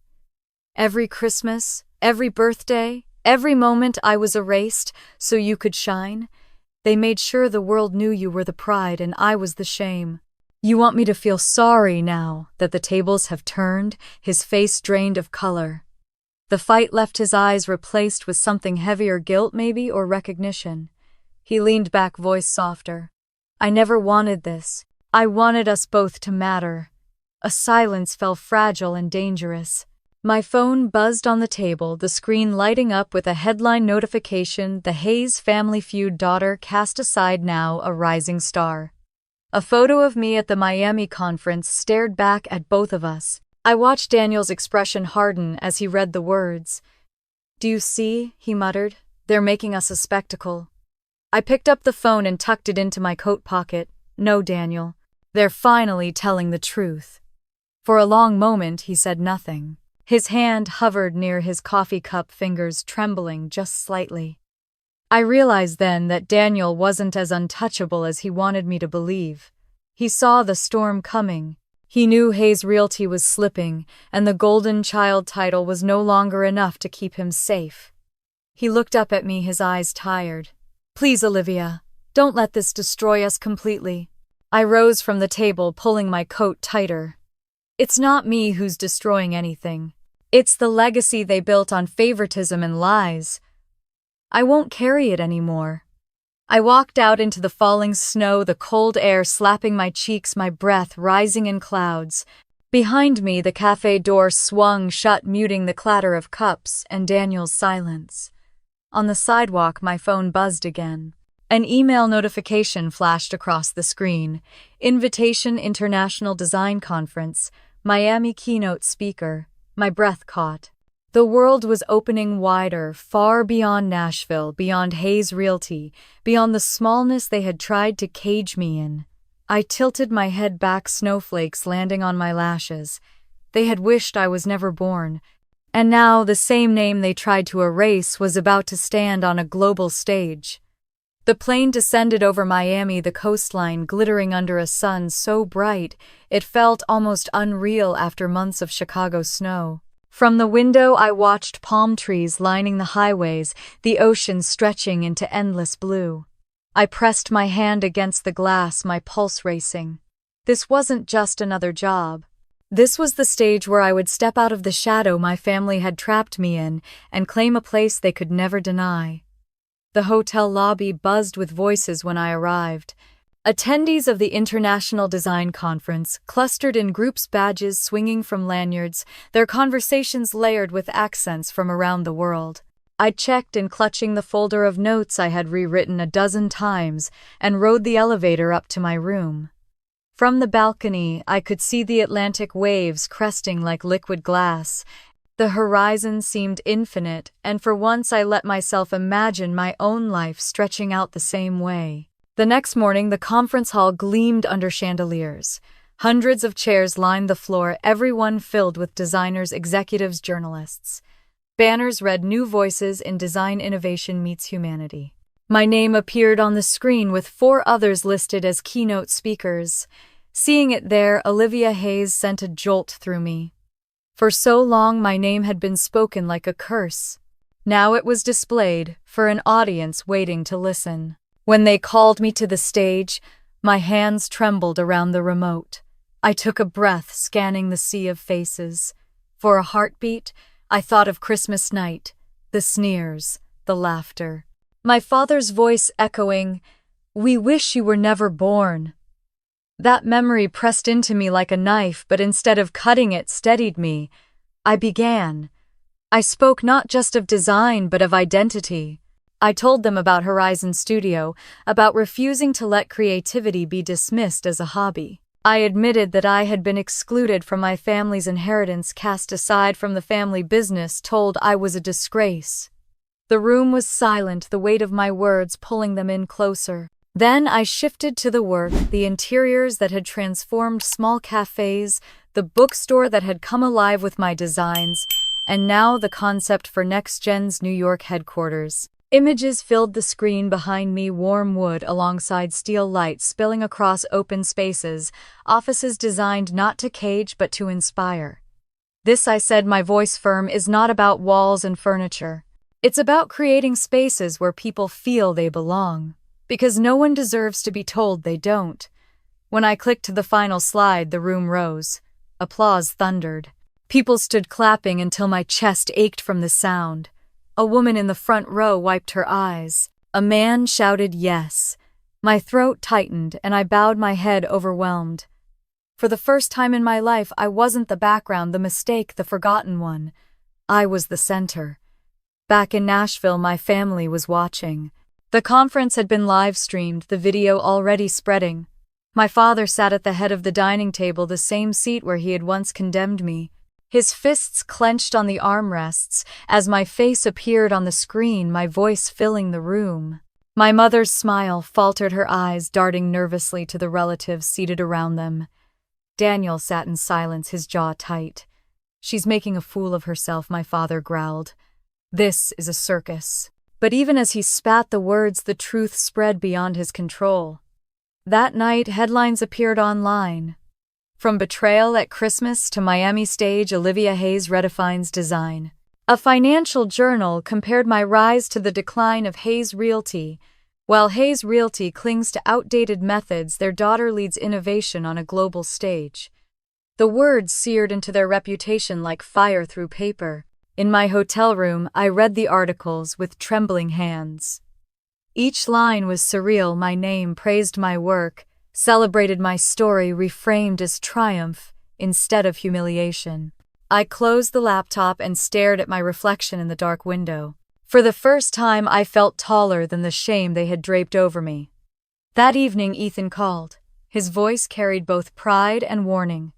Every Christmas, every birthday, every moment I was erased so you could shine. They made sure the world knew you were the pride and I was the shame. You want me to feel sorry now that the tables have turned?" His face drained of color. The fight left his eyes replaced with something heavier, guilt maybe, or recognition. He leaned back, voice softer. "I never wanted this. I wanted us both to matter." A silence fell, fragile and dangerous. My phone buzzed on the table, the screen lighting up with a headline notification: "The Hayes Family Feud daughter cast aside, now a rising star." A photo of me at the Miami conference stared back at both of us. I watched Daniel's expression harden as he read the words. "Do you see?" he muttered. "They're making us a spectacle." I picked up the phone and tucked it into my coat pocket. "No, Daniel. They're finally telling the truth." For a long moment he said nothing. His hand hovered near his coffee cup, fingers trembling just slightly. I realized then that Daniel wasn't as untouchable as he wanted me to believe. He saw the storm coming. He knew Hayes Realty was slipping, and the golden child title was no longer enough to keep him safe. He looked up at me, his eyes tired. "Please, Olivia, don't let this destroy us completely." I rose from the table, pulling my coat tighter. "It's not me who's destroying anything. It's the legacy they built on favoritism and lies. I won't carry it anymore." I walked out into the falling snow, the cold air slapping my cheeks, my breath rising in clouds. Behind me, the cafe door swung shut, muting the clatter of cups and Daniel's silence. On the sidewalk, my phone buzzed again. An email notification flashed across the screen. "Invitation International Design Conference, Miami keynote speaker." My breath caught. The world was opening wider, far beyond Nashville, beyond Hayes Realty, beyond the smallness they had tried to cage me in. I tilted my head back, snowflakes landing on my lashes. They had wished I was never born. And now the same name they tried to erase was about to stand on a global stage. The plane descended over Miami, the coastline glittering under a sun so bright it felt almost unreal after months of Chicago snow. From the window I watched palm trees lining the highways, the ocean stretching into endless blue. I pressed my hand against the glass, my pulse racing. This wasn't just another job. This was the stage where I would step out of the shadow my family had trapped me in and claim a place they could never deny. The hotel lobby buzzed with voices when I arrived. Attendees of the International Design Conference clustered in groups, badges swinging from lanyards, their conversations layered with accents from around the world. I checked in, clutching the folder of notes I had rewritten a dozen times, and rode the elevator up to my room. From the balcony, I could see the Atlantic waves cresting like liquid glass. The horizon seemed infinite, and for once I let myself imagine my own life stretching out the same way. The next morning, the conference hall gleamed under chandeliers. Hundreds of chairs lined the floor, everyone filled with designers, executives, journalists. Banners read "New Voices in Design Innovation Meets Humanity." My name appeared on the screen with 4 others listed as keynote speakers. Seeing it there, Olivia Hayes sent a jolt through me. For so long, my name had been spoken like a curse. Now it was displayed for an audience waiting to listen. When they called me to the stage, my hands trembled around the remote. I took a breath, scanning the sea of faces. For a heartbeat, I thought of Christmas night, the sneers, the laughter. My father's voice echoing, "We wish you were never born." That memory pressed into me like a knife, but instead of cutting it, steadied me. I began. I spoke not just of design, but of identity. I told them about Horizon Studio, about refusing to let creativity be dismissed as a hobby. I admitted that I had been excluded from my family's inheritance, cast aside from the family business, told I was a disgrace. The room was silent, the weight of my words pulling them in closer. Then I shifted to the work, the interiors that had transformed small cafes, the bookstore that had come alive with my designs, and now the concept for Next Gen's New York headquarters. Images filled the screen behind me, warm wood alongside steel lights spilling across open spaces, offices designed not to cage but to inspire. This, I said, my voice firm, is not about walls and furniture. It's about creating spaces where people feel they belong. Because no one deserves to be told they don't. When I clicked to the final slide, the room rose. Applause thundered. People stood clapping until my chest ached from the sound. A woman in the front row wiped her eyes. A man shouted yes. My throat tightened and I bowed my head, overwhelmed. For the first time in my life, I wasn't the background, the mistake, the forgotten one. I was the center. Back in Nashville, my family was watching. The conference had been live-streamed, the video already spreading. My father sat at the head of the dining table, the same seat where he had once condemned me. His fists clenched on the armrests as my face appeared on the screen, my voice filling the room. My mother's smile faltered, her eyes darting nervously to the relatives seated around them. Daniel sat in silence, his jaw tight. "She's making a fool of herself," my father growled. "This is a circus." But even as he spat the words, the truth spread beyond his control. That night, headlines appeared online. From betrayal at Christmas to Miami stage, Olivia Hayes redefines design. A financial journal compared my rise to the decline of Hayes Realty. While Hayes Realty clings to outdated methods, their daughter leads innovation on a global stage. The words seared into their reputation like fire through paper. In my hotel room, I read the articles with trembling hands. Each line was surreal. My name praised my work, celebrated my story, reframed as triumph instead of humiliation. I closed the laptop and stared at my reflection in the dark window. For the first time, I felt taller than the shame they had draped over me. That evening, Ethan called. His voice carried both pride and warning.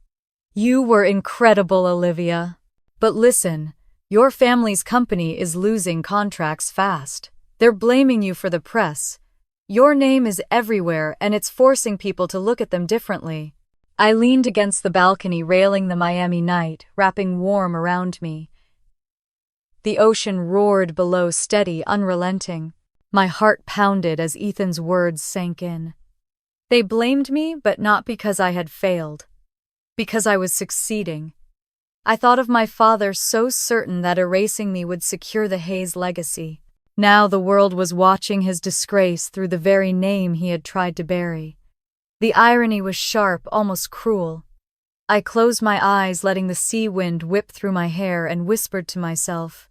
"You were incredible, Olivia. But listen. Your family's company is losing contracts fast. They're blaming you for the press. Your name is everywhere and it's forcing people to look at them differently." I leaned against the balcony, railing the Miami night, wrapping warm around me. The ocean roared below, steady, unrelenting. My heart pounded as Ethan's words sank in. They blamed me, but not because I had failed. Because I was succeeding. I thought of my father, so certain that erasing me would secure the Hayes legacy. Now the world was watching his disgrace through the very name he had tried to bury. The irony was sharp, almost cruel. I closed my eyes, letting the sea wind whip through my hair, and whispered to myself,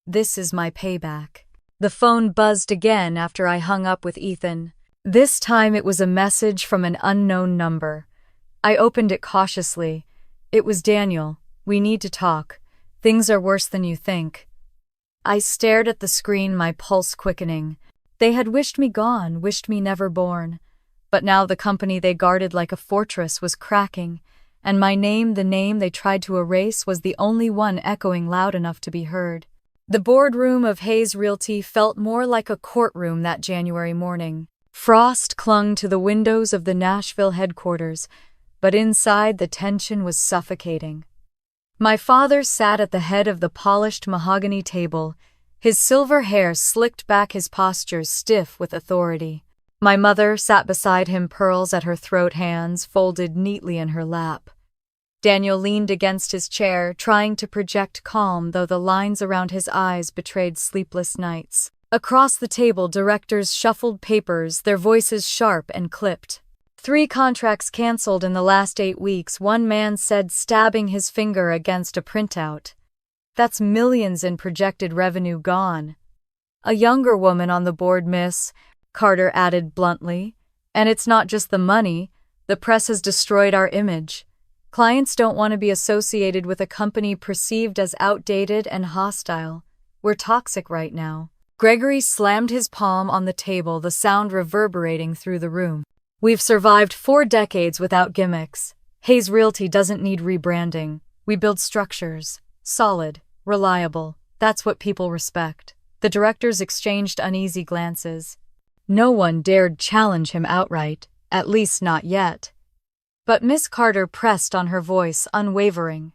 "This is my payback." The phone buzzed again after I hung up with Ethan. This time it was a message from an unknown number. I opened it cautiously. It was Daniel. "We need to talk. Things are worse than you think." I stared at the screen, my pulse quickening. They had wished me gone, wished me never born. But now the company they guarded like a fortress was cracking, and my name, the name they tried to erase, was the only one echoing loud enough to be heard. The boardroom of Hayes Realty felt more like a courtroom that January morning. Frost clung to the windows of the Nashville headquarters, but inside the tension was suffocating. My father sat at the head of the polished mahogany table, his silver hair slicked back, his posture stiff with authority. My mother sat beside him, pearls at her throat, hands folded neatly in her lap. Daniel leaned against his chair, trying to project calm, though the lines around his eyes betrayed sleepless nights. Across the table, directors shuffled papers, their voices sharp and clipped. 3 contracts canceled in the last 8 weeks, one man said, stabbing his finger against a printout. That's millions in projected revenue gone. A younger woman on the board, miss, Carter added bluntly. And it's not just the money. The press has destroyed our image. Clients don't want to be associated with a company perceived as outdated and hostile. We're toxic right now. Gregory slammed his palm on the table, the sound reverberating through the room. We've survived 4 decades without gimmicks. Hayes Realty doesn't need rebranding. We build structures. Solid, reliable. That's what people respect. The directors exchanged uneasy glances. No one dared challenge him outright, at least not yet. But Miss Carter pressed on, her voice unwavering.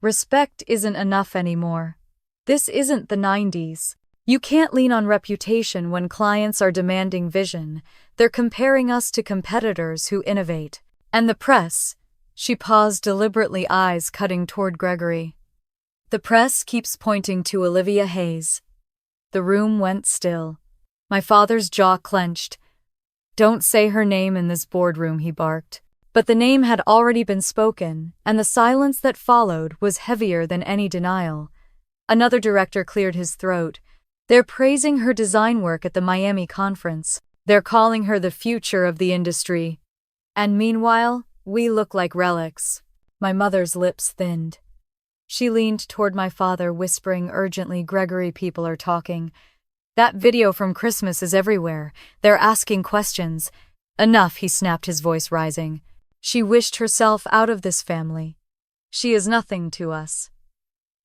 Respect isn't enough anymore. This isn't the 90s. You can't lean on reputation when clients are demanding vision. They're comparing us to competitors who innovate. And the press. She paused deliberately, eyes cutting toward Gregory. The press keeps pointing to Olivia Hayes. The room went still. My father's jaw clenched. Don't say her name in this boardroom, he barked. But the name had already been spoken, and the silence that followed was heavier than any denial. Another director cleared his throat. They're praising her design work at the Miami conference. They're calling her the future of the industry. And meanwhile, we look like relics. My mother's lips thinned. She leaned toward my father, whispering urgently, Gregory, people are talking. That video from Christmas is everywhere. They're asking questions. Enough, he snapped, his voice rising. She wished herself out of this family. She is nothing to us.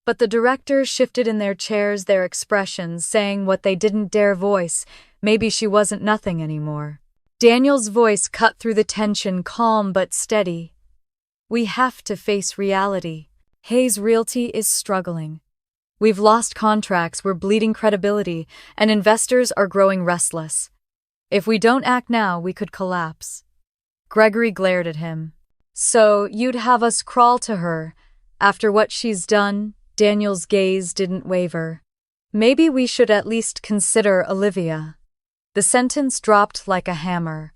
But the directors shifted in their chairs, their expressions saying what they didn't dare voice. Maybe she wasn't nothing anymore. Daniel's voice cut through the tension, calm but steady. We have to face reality. Hayes Realty is struggling. We've lost contracts, we're bleeding credibility, and investors are growing restless. If we don't act now, we could collapse. Gregory glared at him. So, you'd have us crawl to her? After what she's done? Daniel's gaze didn't waver. Maybe we should at least consider Olivia. The sentence dropped like a hammer.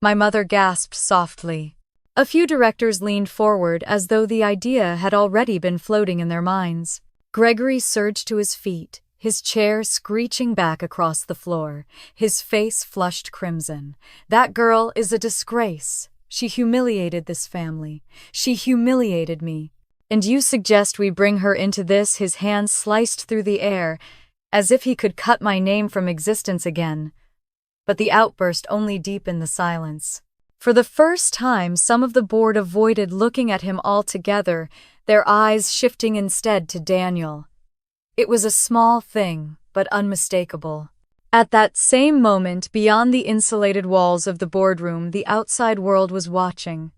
My mother gasped softly. A few directors leaned forward as though the idea had already been floating in their minds. Gregory surged to his feet, his chair screeching back across the floor, his face flushed crimson. That girl is a disgrace. She humiliated this family. She humiliated me. And you suggest we bring her into this? His hand sliced through the air, as if he could cut my name from existence again. But the outburst only deepened the silence. For the first time, some of the board avoided looking at him altogether, their eyes shifting instead to Daniel. It was a small thing, but unmistakable. At that same moment, beyond the insulated walls of the boardroom, the outside world was watching.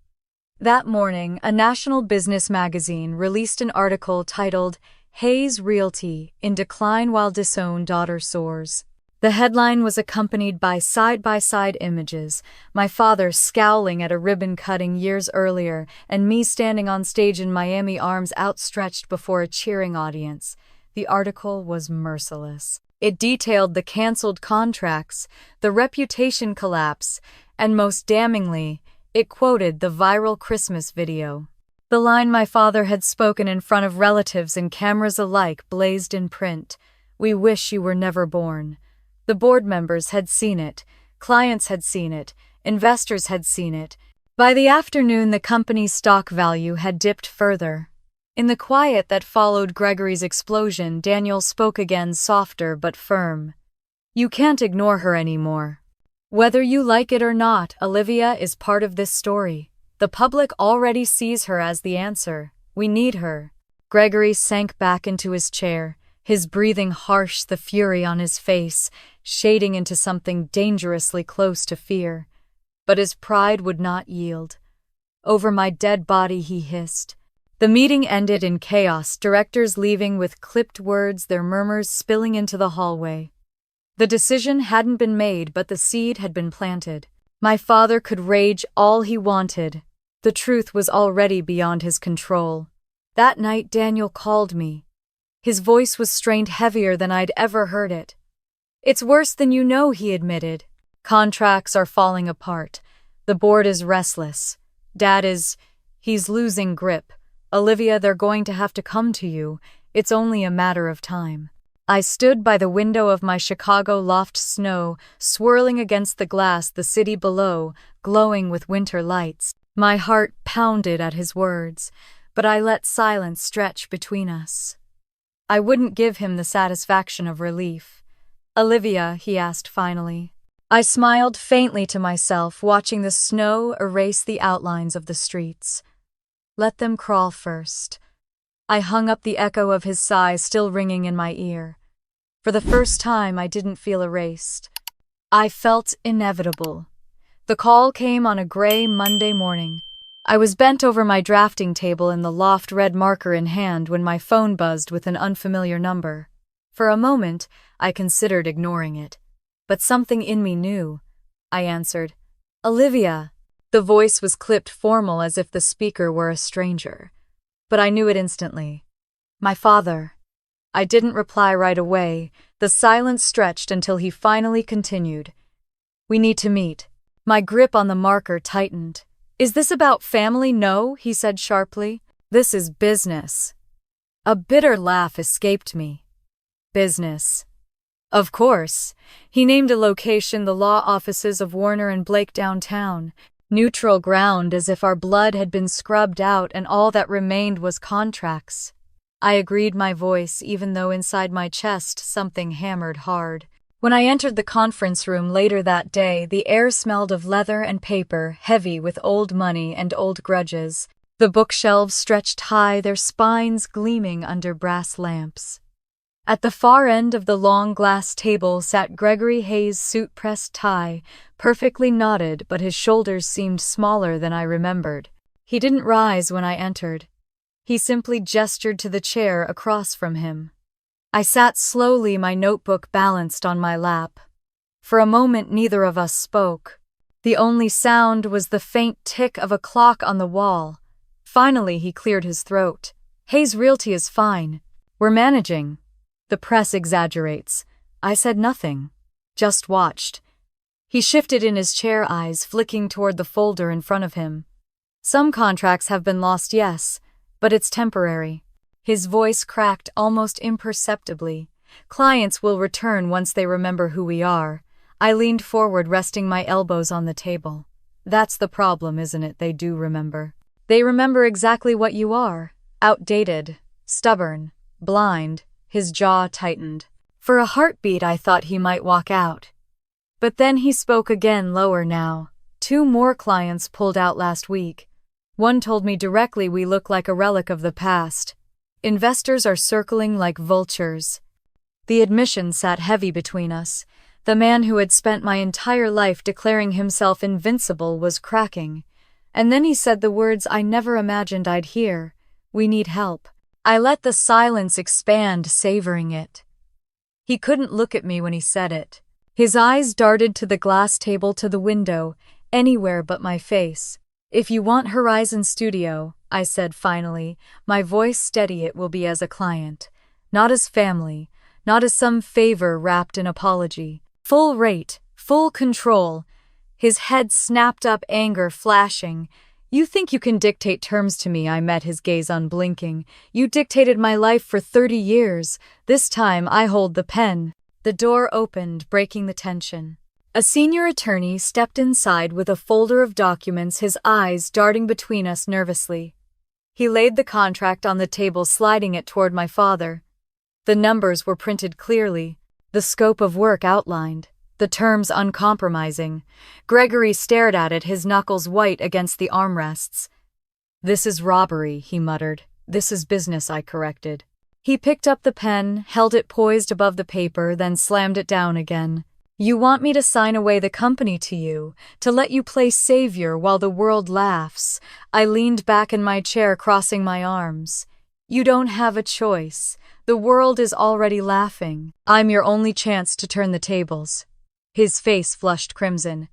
That morning, a national business magazine released an article titled, Hayes Realty, in Decline While Disowned Daughter Soars. The headline was accompanied by side-by-side images, my father scowling at a ribbon cutting years earlier, and me standing on stage in Miami, arms outstretched before a cheering audience. The article was merciless. It detailed the canceled contracts, the reputation collapse, and most damningly, it quoted the viral Christmas video. The line my father had spoken in front of relatives and cameras alike blazed in print. We wish you were never born. The board members had seen it, clients had seen it, investors had seen it. By the afternoon, the company's stock value had dipped further. In the quiet that followed Gregory's explosion, Daniel spoke again, softer but firm. You can't ignore her anymore. Whether you like it or not, Olivia is part of this story. The public already sees her as the answer. We need her. Gregory sank back into his chair, his breathing harsh, the fury on his face, shading into something dangerously close to fear. But his pride would not yield. Over my dead body, he hissed. The meeting ended in chaos, directors leaving with clipped words, their murmurs spilling into the hallway. The decision hadn't been made, but the seed had been planted. My father could rage all he wanted. The truth was already beyond his control. That night, Daniel called me. His voice was strained, heavier than I'd ever heard it. It's worse than you know, he admitted. Contracts are falling apart. The board is restless. He's losing grip. Olivia, they're going to have to come to you. It's only a matter of time. I stood by the window of my Chicago loft, snow swirling against the glass, the city below glowing with winter lights. My heart pounded at his words, but I let silence stretch between us. I wouldn't give him the satisfaction of relief. "Olivia," he asked finally. I smiled faintly to myself, watching the snow erase the outlines of the streets. Let them crawl first. I hung up, the echo of his sigh still ringing in my ear. For the first time, I didn't feel erased. I felt inevitable. The call came on a gray Monday morning. I was bent over my drafting table in the loft, red marker in hand, when my phone buzzed with an unfamiliar number. For a moment, I considered ignoring it. But something in me knew. I answered. "Olivia." The voice was clipped, formal, as if the speaker were a stranger. But I knew it instantly. "My father." I didn't reply right away. The silence stretched until he finally continued. "We need to meet." My grip on the marker tightened. "Is this about family?" "No," he said sharply. "This is business." A bitter laugh escaped me. "Business." Of course. He named a location, the law offices of Warner and Blake downtown. Neutral ground, as if our blood had been scrubbed out and all that remained was contracts. I agreed, my voice, even though inside my chest something hammered hard. When I entered the conference room later that day, the air smelled of leather and paper, heavy with old money and old grudges. The bookshelves stretched high, their spines gleaming under brass lamps. At the far end of the long glass table sat Gregory Hayes' suit-pressed tie, perfectly knotted, but his shoulders seemed smaller than I remembered. He didn't rise when I entered. He simply gestured to the chair across from him. I sat slowly, my notebook balanced on my lap. For a moment, neither of us spoke. The only sound was the faint tick of a clock on the wall. Finally, he cleared his throat. "Hayes Realty is fine. We're managing. The press exaggerates." I said nothing, just watched. He shifted in his chair, eyes flicking toward the folder in front of him. "Some contracts have been lost, yes, but it's temporary." His voice cracked almost imperceptibly. "Clients will return once they remember who we are." I leaned forward, resting my elbows on the table. "That's the problem, isn't it? They do remember. They remember exactly what you are. Outdated, stubborn, blind." His jaw tightened. For a heartbeat, I thought he might walk out. But then he spoke again, lower now. "2 more clients pulled out last week. One told me directly we look like a relic of the past. Investors are circling like vultures." The admission sat heavy between us. The man who had spent my entire life declaring himself invincible was cracking. And then he said the words I never imagined I'd hear. "We need help." I let the silence expand, savoring it. He couldn't look at me when he said it. His eyes darted to the glass table, to the window, anywhere but my face. "If you want Horizon Studio," I said finally, my voice steady, "it will be as a client. Not as family, not as some favor wrapped in apology. Full rate, full control." His head snapped up, anger flashing. "You think you can dictate terms to me?" I met his gaze unblinking. "You dictated my life for 30 years. This time I hold the pen." The door opened, breaking the tension. A senior attorney stepped inside with a folder of documents, his eyes darting between us nervously. He laid the contract on the table, sliding it toward my father. The numbers were printed clearly, the scope of work outlined, the terms uncompromising. Gregory stared at it, his knuckles white against the armrests. "This is robbery," he muttered. "This is business," I corrected. He picked up the pen, held it poised above the paper, then slammed it down again. "You want me to sign away the company to you, to let you play savior while the world laughs?" I leaned back in my chair, crossing my arms. "You don't have a choice. The world is already laughing. I'm your only chance to turn the tables." His face flushed crimson.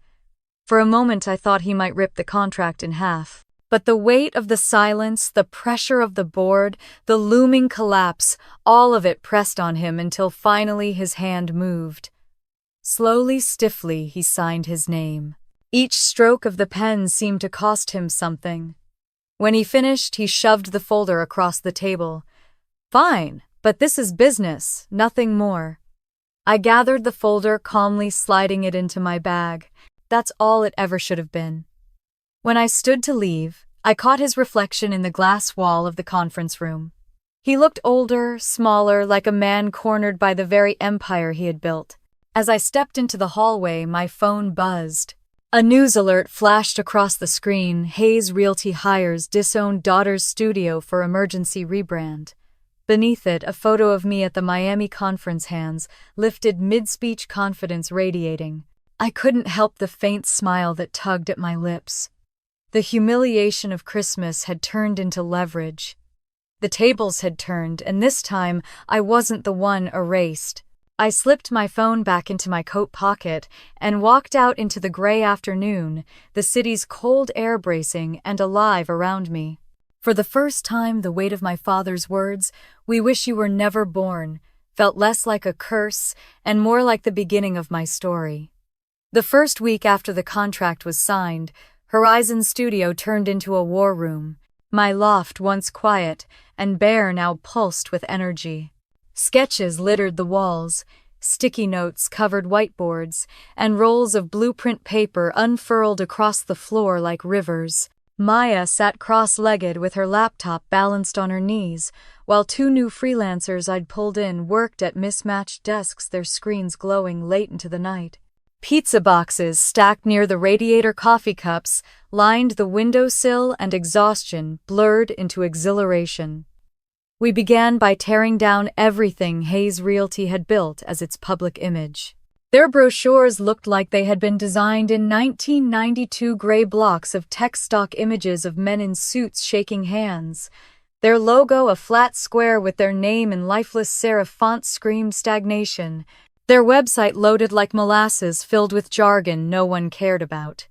For a moment I thought he might rip the contract in half. But the weight of the silence, the pressure of the board, the looming collapse, all of it pressed on him until finally his hand moved. Slowly, stiffly, he signed his name. Each stroke of the pen seemed to cost him something. When he finished, he shoved the folder across the table. "Fine. But this is business, nothing more. I gathered the folder, calmly sliding it into my bag. That's all it ever should have been. When I stood to leave, I caught his reflection in the glass wall of the conference room. He looked older, smaller, like a man cornered by the very empire he had built. As I stepped into the hallway, my phone buzzed. A news alert flashed across the screen. Hayes Realty hires disowned daughter's studio for emergency rebrand. Beneath it, a photo of me at the Miami conference, hands lifted, mid-speech, confidence radiating. I couldn't help the faint smile that tugged at my lips. The humiliation of Christmas had turned into leverage. The tables had turned, and this time I wasn't the one erased. I slipped my phone back into my coat pocket and walked out into the gray afternoon, the city's cold air bracing and alive around me. For the first time, the weight of my father's words, "We wish you were never born," felt less like a curse and more like the beginning of my story. The first week after the contract was signed, Horizon Studio turned into a war room. My loft, once quiet and bare, now pulsed with energy. Sketches littered the walls, sticky notes covered whiteboards, and rolls of blueprint paper unfurled across the floor like rivers. Maya sat cross-legged with her laptop balanced on her knees, while two new freelancers I'd pulled in worked at mismatched desks, their screens glowing late into the night. Pizza boxes stacked near the radiator, coffee cups lined the windowsill, and exhaustion blurred into exhilaration. We began by tearing down everything Hayes Realty had built as its public image. Their brochures looked like they had been designed in 1992, gray blocks of tech stock images of men in suits shaking hands. Their logo, a flat square with their name in lifeless serif font, screamed stagnation. Their website loaded like molasses, filled with jargon no one cared about.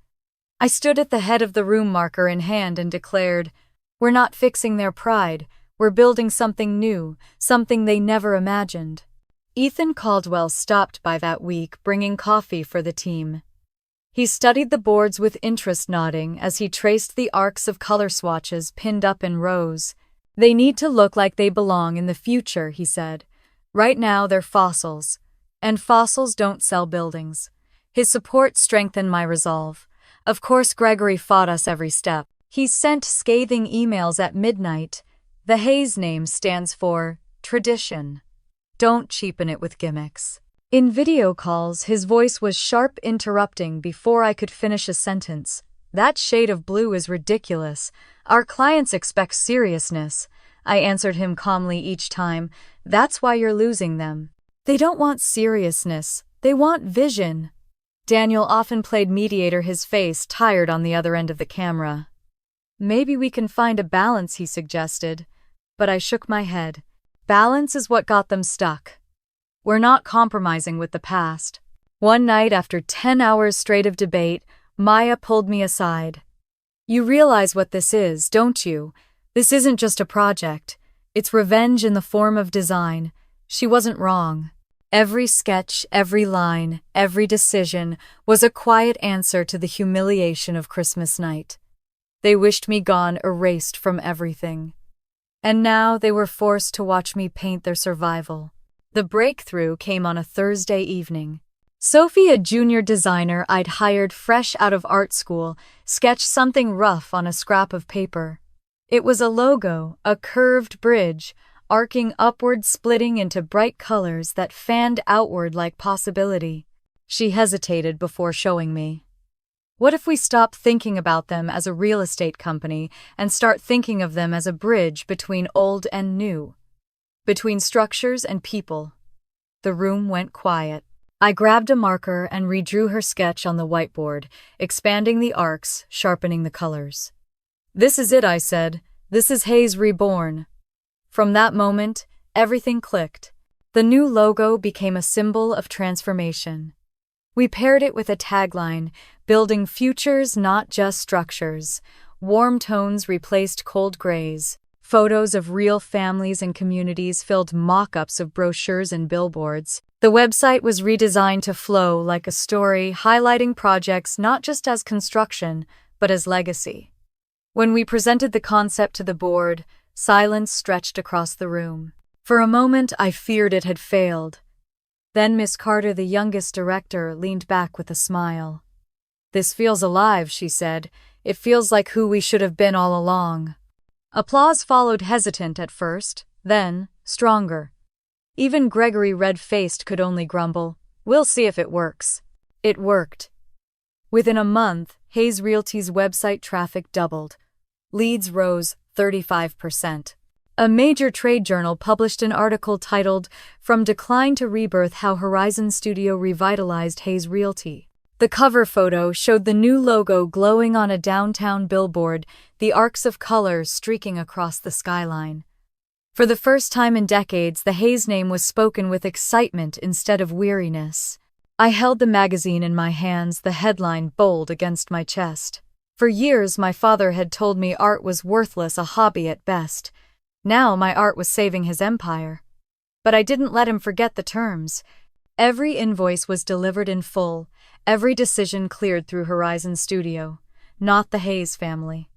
I stood at the head of the room, marker in hand, and declared, "We're not fixing their pride. We're building something new, something they never imagined." Ethan Caldwell stopped by that week, bringing coffee for the team. He studied the boards with interest, nodding as he traced the arcs of color swatches pinned up in rows. "They need to look like they belong in the future," he said. "Right now they're fossils. And fossils don't sell buildings." His support strengthened my resolve. Of course, Gregory fought us every step. He sent scathing emails at midnight. The Hayes name stands for tradition. Don't cheapen it with gimmicks. In video calls, his voice was sharp, interrupting before I could finish a sentence. "That shade of blue is ridiculous. Our clients expect seriousness." I answered him calmly each time. "That's why you're losing them. They don't want seriousness, they want vision." Daniel often played mediator, his face tired on the other end of the camera. "Maybe we can find a balance," he suggested. But I shook my head. Balance is what got them stuck. We're not compromising with the past. One night, after 10 hours straight of debate, Maya pulled me aside. "You realize what this is, don't you? This isn't just a project. It's revenge in the form of design." She wasn't wrong. Every sketch, every line, every decision was a quiet answer to the humiliation of Christmas night. They wished me gone, erased from everything. And now they were forced to watch me paint their survival. The breakthrough came on a Thursday evening. Sophie, a junior designer I'd hired fresh out of art school, sketched something rough on a scrap of paper. It was a logo, a curved bridge, arcing upward, splitting into bright colors that fanned outward like possibility. She hesitated before showing me. "What if we stop thinking about them as a real estate company and start thinking of them as a bridge between old and new? Between structures and people?" The room went quiet. I grabbed a marker and redrew her sketch on the whiteboard, expanding the arcs, sharpening the colors. "This is it," I said. "This is Hayes reborn." From that moment, everything clicked. The new logo became a symbol of transformation. We paired it with a tagline, "Building futures, not just structures." Warm tones replaced cold grays. Photos of real families and communities filled mock-ups of brochures and billboards. The website was redesigned to flow like a story, highlighting projects not just as construction, but as legacy. When we presented the concept to the board, silence stretched across the room. For a moment, I feared it had failed. Then Miss Carter, the youngest director, leaned back with a smile. "This feels alive," she said. "It feels like who we should have been all along." Applause followed, hesitant at first, then stronger. Even Gregory, red-faced, could only grumble, "We'll see if it works." It worked. Within a month, Hayes Realty's website traffic doubled. Leads rose 35%. A major trade journal published an article titled, "From Decline to Rebirth: How Horizon Studio Revitalized Hayes Realty." The cover photo showed the new logo glowing on a downtown billboard, the arcs of color streaking across the skyline. For the first time in decades, the Hayes name was spoken with excitement instead of weariness. I held the magazine in my hands, the headline bold against my chest. For years, my father had told me art was worthless, a hobby at best. Now my art was saving his empire. But I didn't let him forget the terms. Every invoice was delivered in full, every decision cleared through Horizon Studio, not the Hayes family.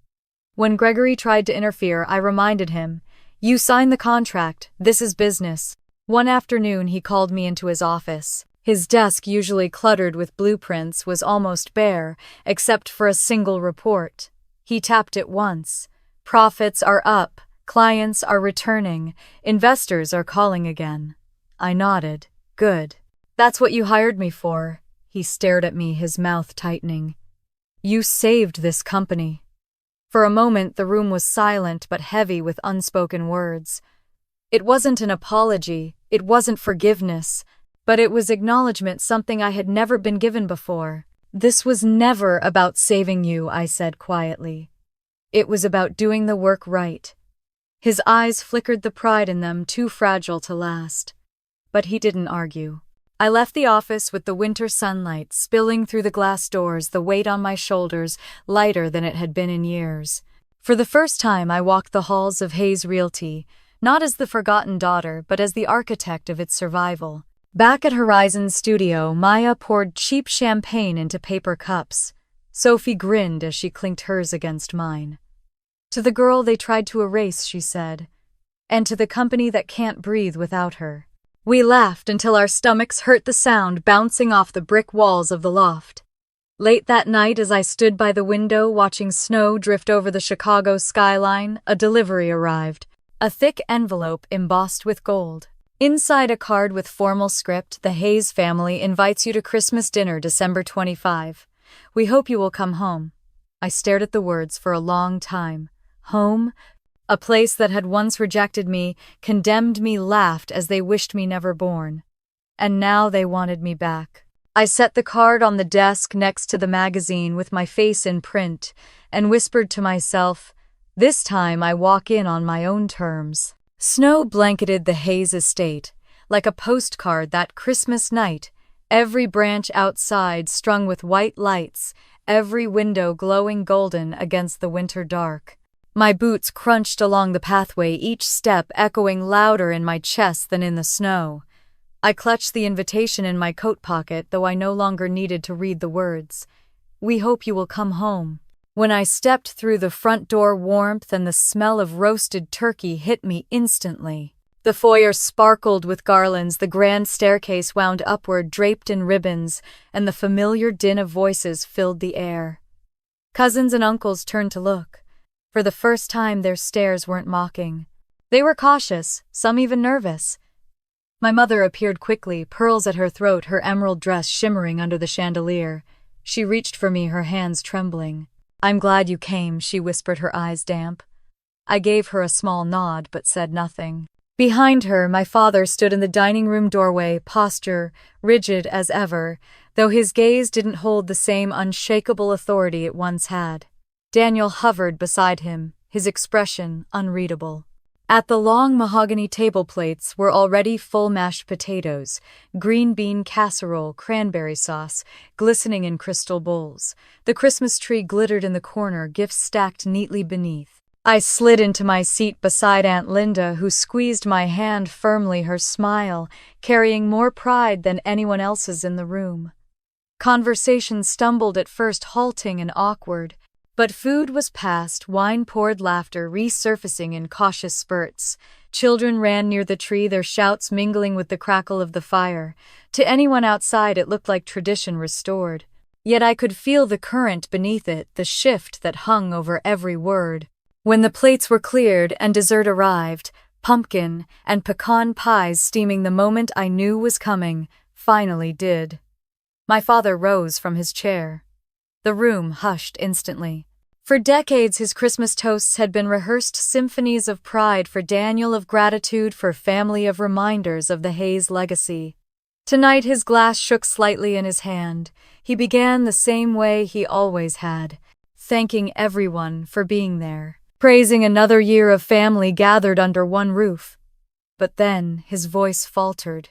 When Gregory tried to interfere, I reminded him, "You signed the contract, this is business." One afternoon, he called me into his office. His desk, usually cluttered with blueprints, was almost bare, except for a single report. He tapped it once. "Profits are up, clients are returning, investors are calling again." I nodded. "Good. That's what you hired me for." He stared at me, his mouth tightening. "You saved this company." For a moment, the room was silent but heavy with unspoken words. It wasn't an apology, it wasn't forgiveness, but it was acknowledgement, something I had never been given before. "This was never about saving you," I said quietly. "It was about doing the work right." His eyes flickered, the pride in them too fragile to last. But he didn't argue. I left the office with the winter sunlight spilling through the glass doors, the weight on my shoulders lighter than it had been in years. For the first time, I walked the halls of Hayes Realty, not as the forgotten daughter, but as the architect of its survival. Back at Horizon Studio, Maya poured cheap champagne into paper cups. Sophie grinned as she clinked hers against mine. "To the girl they tried to erase," she said, "and to the company that can't breathe without her." We laughed until our stomachs hurt, the sound bouncing off the brick walls of the loft. Late that night, as I stood by the window watching snow drift over the Chicago skyline, a delivery arrived. A thick envelope embossed with gold. Inside, a card with formal script: "The Hayes family invites you to Christmas dinner December 25. We hope you will come home." I stared at the words for a long time. Home? A place that had once rejected me, condemned me, laughed as they wished me never born. And now they wanted me back. I set the card on the desk next to the magazine with my face in print and whispered to myself, "This time I walk in on my own terms." Snow blanketed the Hayes estate, like a postcard that Christmas night, every branch outside strung with white lights, every window glowing golden against the winter dark. My boots crunched along the pathway, each step echoing louder in my chest than in the snow. I clutched the invitation in my coat pocket, though I no longer needed to read the words. "We hope you will come home." When I stepped through the front door, warmth and the smell of roasted turkey hit me instantly. The foyer sparkled with garlands, the grand staircase wound upward, draped in ribbons, and the familiar din of voices filled the air. Cousins and uncles turned to look. For the first time, their stares weren't mocking. They were cautious, some even nervous. My mother appeared quickly, pearls at her throat, her emerald dress shimmering under the chandelier. She reached for me, her hands trembling. "I'm glad you came," she whispered, her eyes damp. I gave her a small nod but said nothing. Behind her, my father stood in the dining room doorway, posture rigid as ever, though his gaze didn't hold the same unshakable authority it once had. Daniel hovered beside him, his expression unreadable. At the long mahogany table, plates were already full: mashed potatoes, green bean casserole, cranberry sauce, glistening in crystal bowls. The Christmas tree glittered in the corner, gifts stacked neatly beneath. I slid into my seat beside Aunt Linda, who squeezed my hand firmly, her smile carrying more pride than anyone else's in the room. Conversation stumbled at first, halting and awkward. But food was passed, wine poured, laughter resurfacing in cautious spurts. Children ran near the tree, their shouts mingling with the crackle of the fire. To anyone outside, it looked like tradition restored. Yet I could feel the current beneath it, the shift that hung over every word. When the plates were cleared and dessert arrived, pumpkin and pecan pies steaming, the moment I knew was coming finally did. My father rose from his chair. The room hushed instantly. For decades, his Christmas toasts had been rehearsed symphonies of pride for Daniel, of gratitude for family, of reminders of the Hayes legacy. Tonight his glass shook slightly in his hand. He began the same way he always had, thanking everyone for being there, praising another year of family gathered under one roof. But then his voice faltered.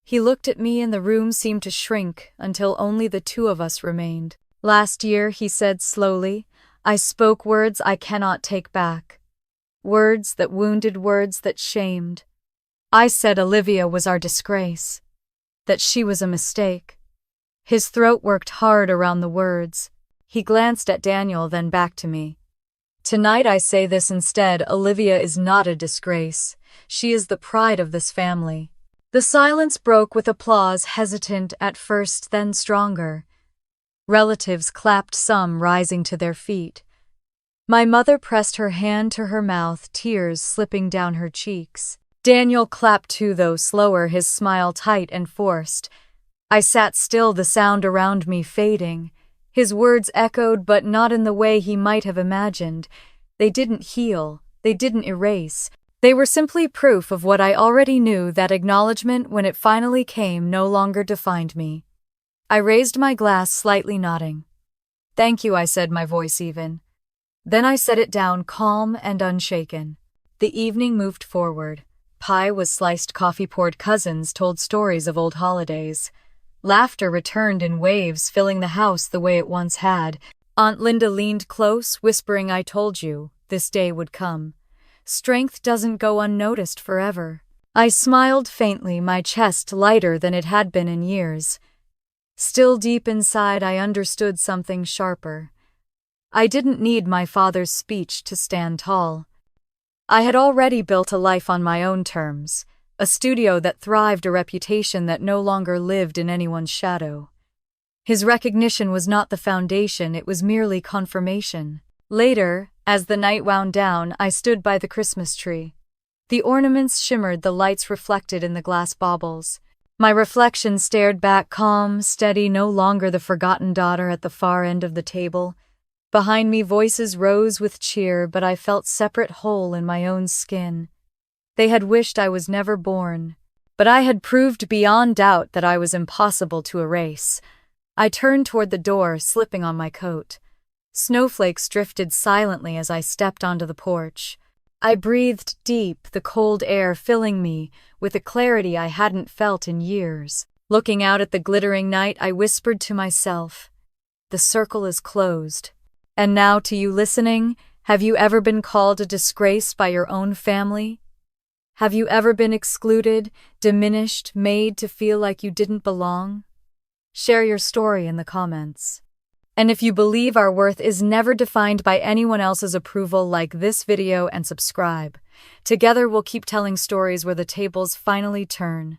He looked at me and the room seemed to shrink until only the two of us remained. Last year, he said slowly, I spoke words I cannot take back. Words that wounded, words that shamed. I said Olivia was our disgrace, that she was a mistake. His throat worked hard around the words. He glanced at Daniel, then back to me. Tonight I say this instead, Olivia is not a disgrace. She is the pride of this family. The silence broke with applause, hesitant at first, then stronger. Relatives clapped, some rising to their feet. My mother pressed her hand to her mouth, tears slipping down her cheeks. Daniel clapped too, though slower, his smile tight and forced. I sat still, the sound around me fading. His words echoed, but not in the way he might have imagined. They didn't heal, they didn't erase. They were simply proof of what I already knew. That acknowledgement, when it finally came, no longer defined me. I raised my glass, slightly nodding. Thank you, I said, my voice even. Then I set it down, calm and unshaken. The evening moved forward. Pie was sliced, coffee poured, cousins told stories of old holidays. Laughter returned in waves, filling the house the way it once had. Aunt Linda leaned close, whispering, I told you, this day would come. Strength doesn't go unnoticed forever. I smiled faintly, my chest lighter than it had been in years. Still deep inside, I understood something sharper. I didn't need my father's speech to stand tall. I had already built a life on my own terms, a studio that thrived, a reputation that no longer lived in anyone's shadow. His recognition was not the foundation, it was merely confirmation. Later, as the night wound down, I stood by the Christmas tree. The ornaments shimmered, the lights reflected in the glass baubles. My reflection stared back, calm, steady, no longer the forgotten daughter at the far end of the table. Behind me, voices rose with cheer, but I felt separate, whole in my own skin. They had wished I was never born, but I had proved beyond doubt that I was impossible to erase. I turned toward the door, slipping on my coat. Snowflakes drifted silently as I stepped onto the porch. I breathed deep, the cold air filling me with a clarity I hadn't felt in years. Looking out at the glittering night, I whispered to myself, the circle is closed. And now, to you listening, have you ever been called a disgrace by your own family? Have you ever been excluded, diminished, made to feel like you didn't belong? Share your story in the comments. And if you believe our worth is never defined by anyone else's approval, like this video and subscribe. Together we'll keep telling stories where the tables finally turn.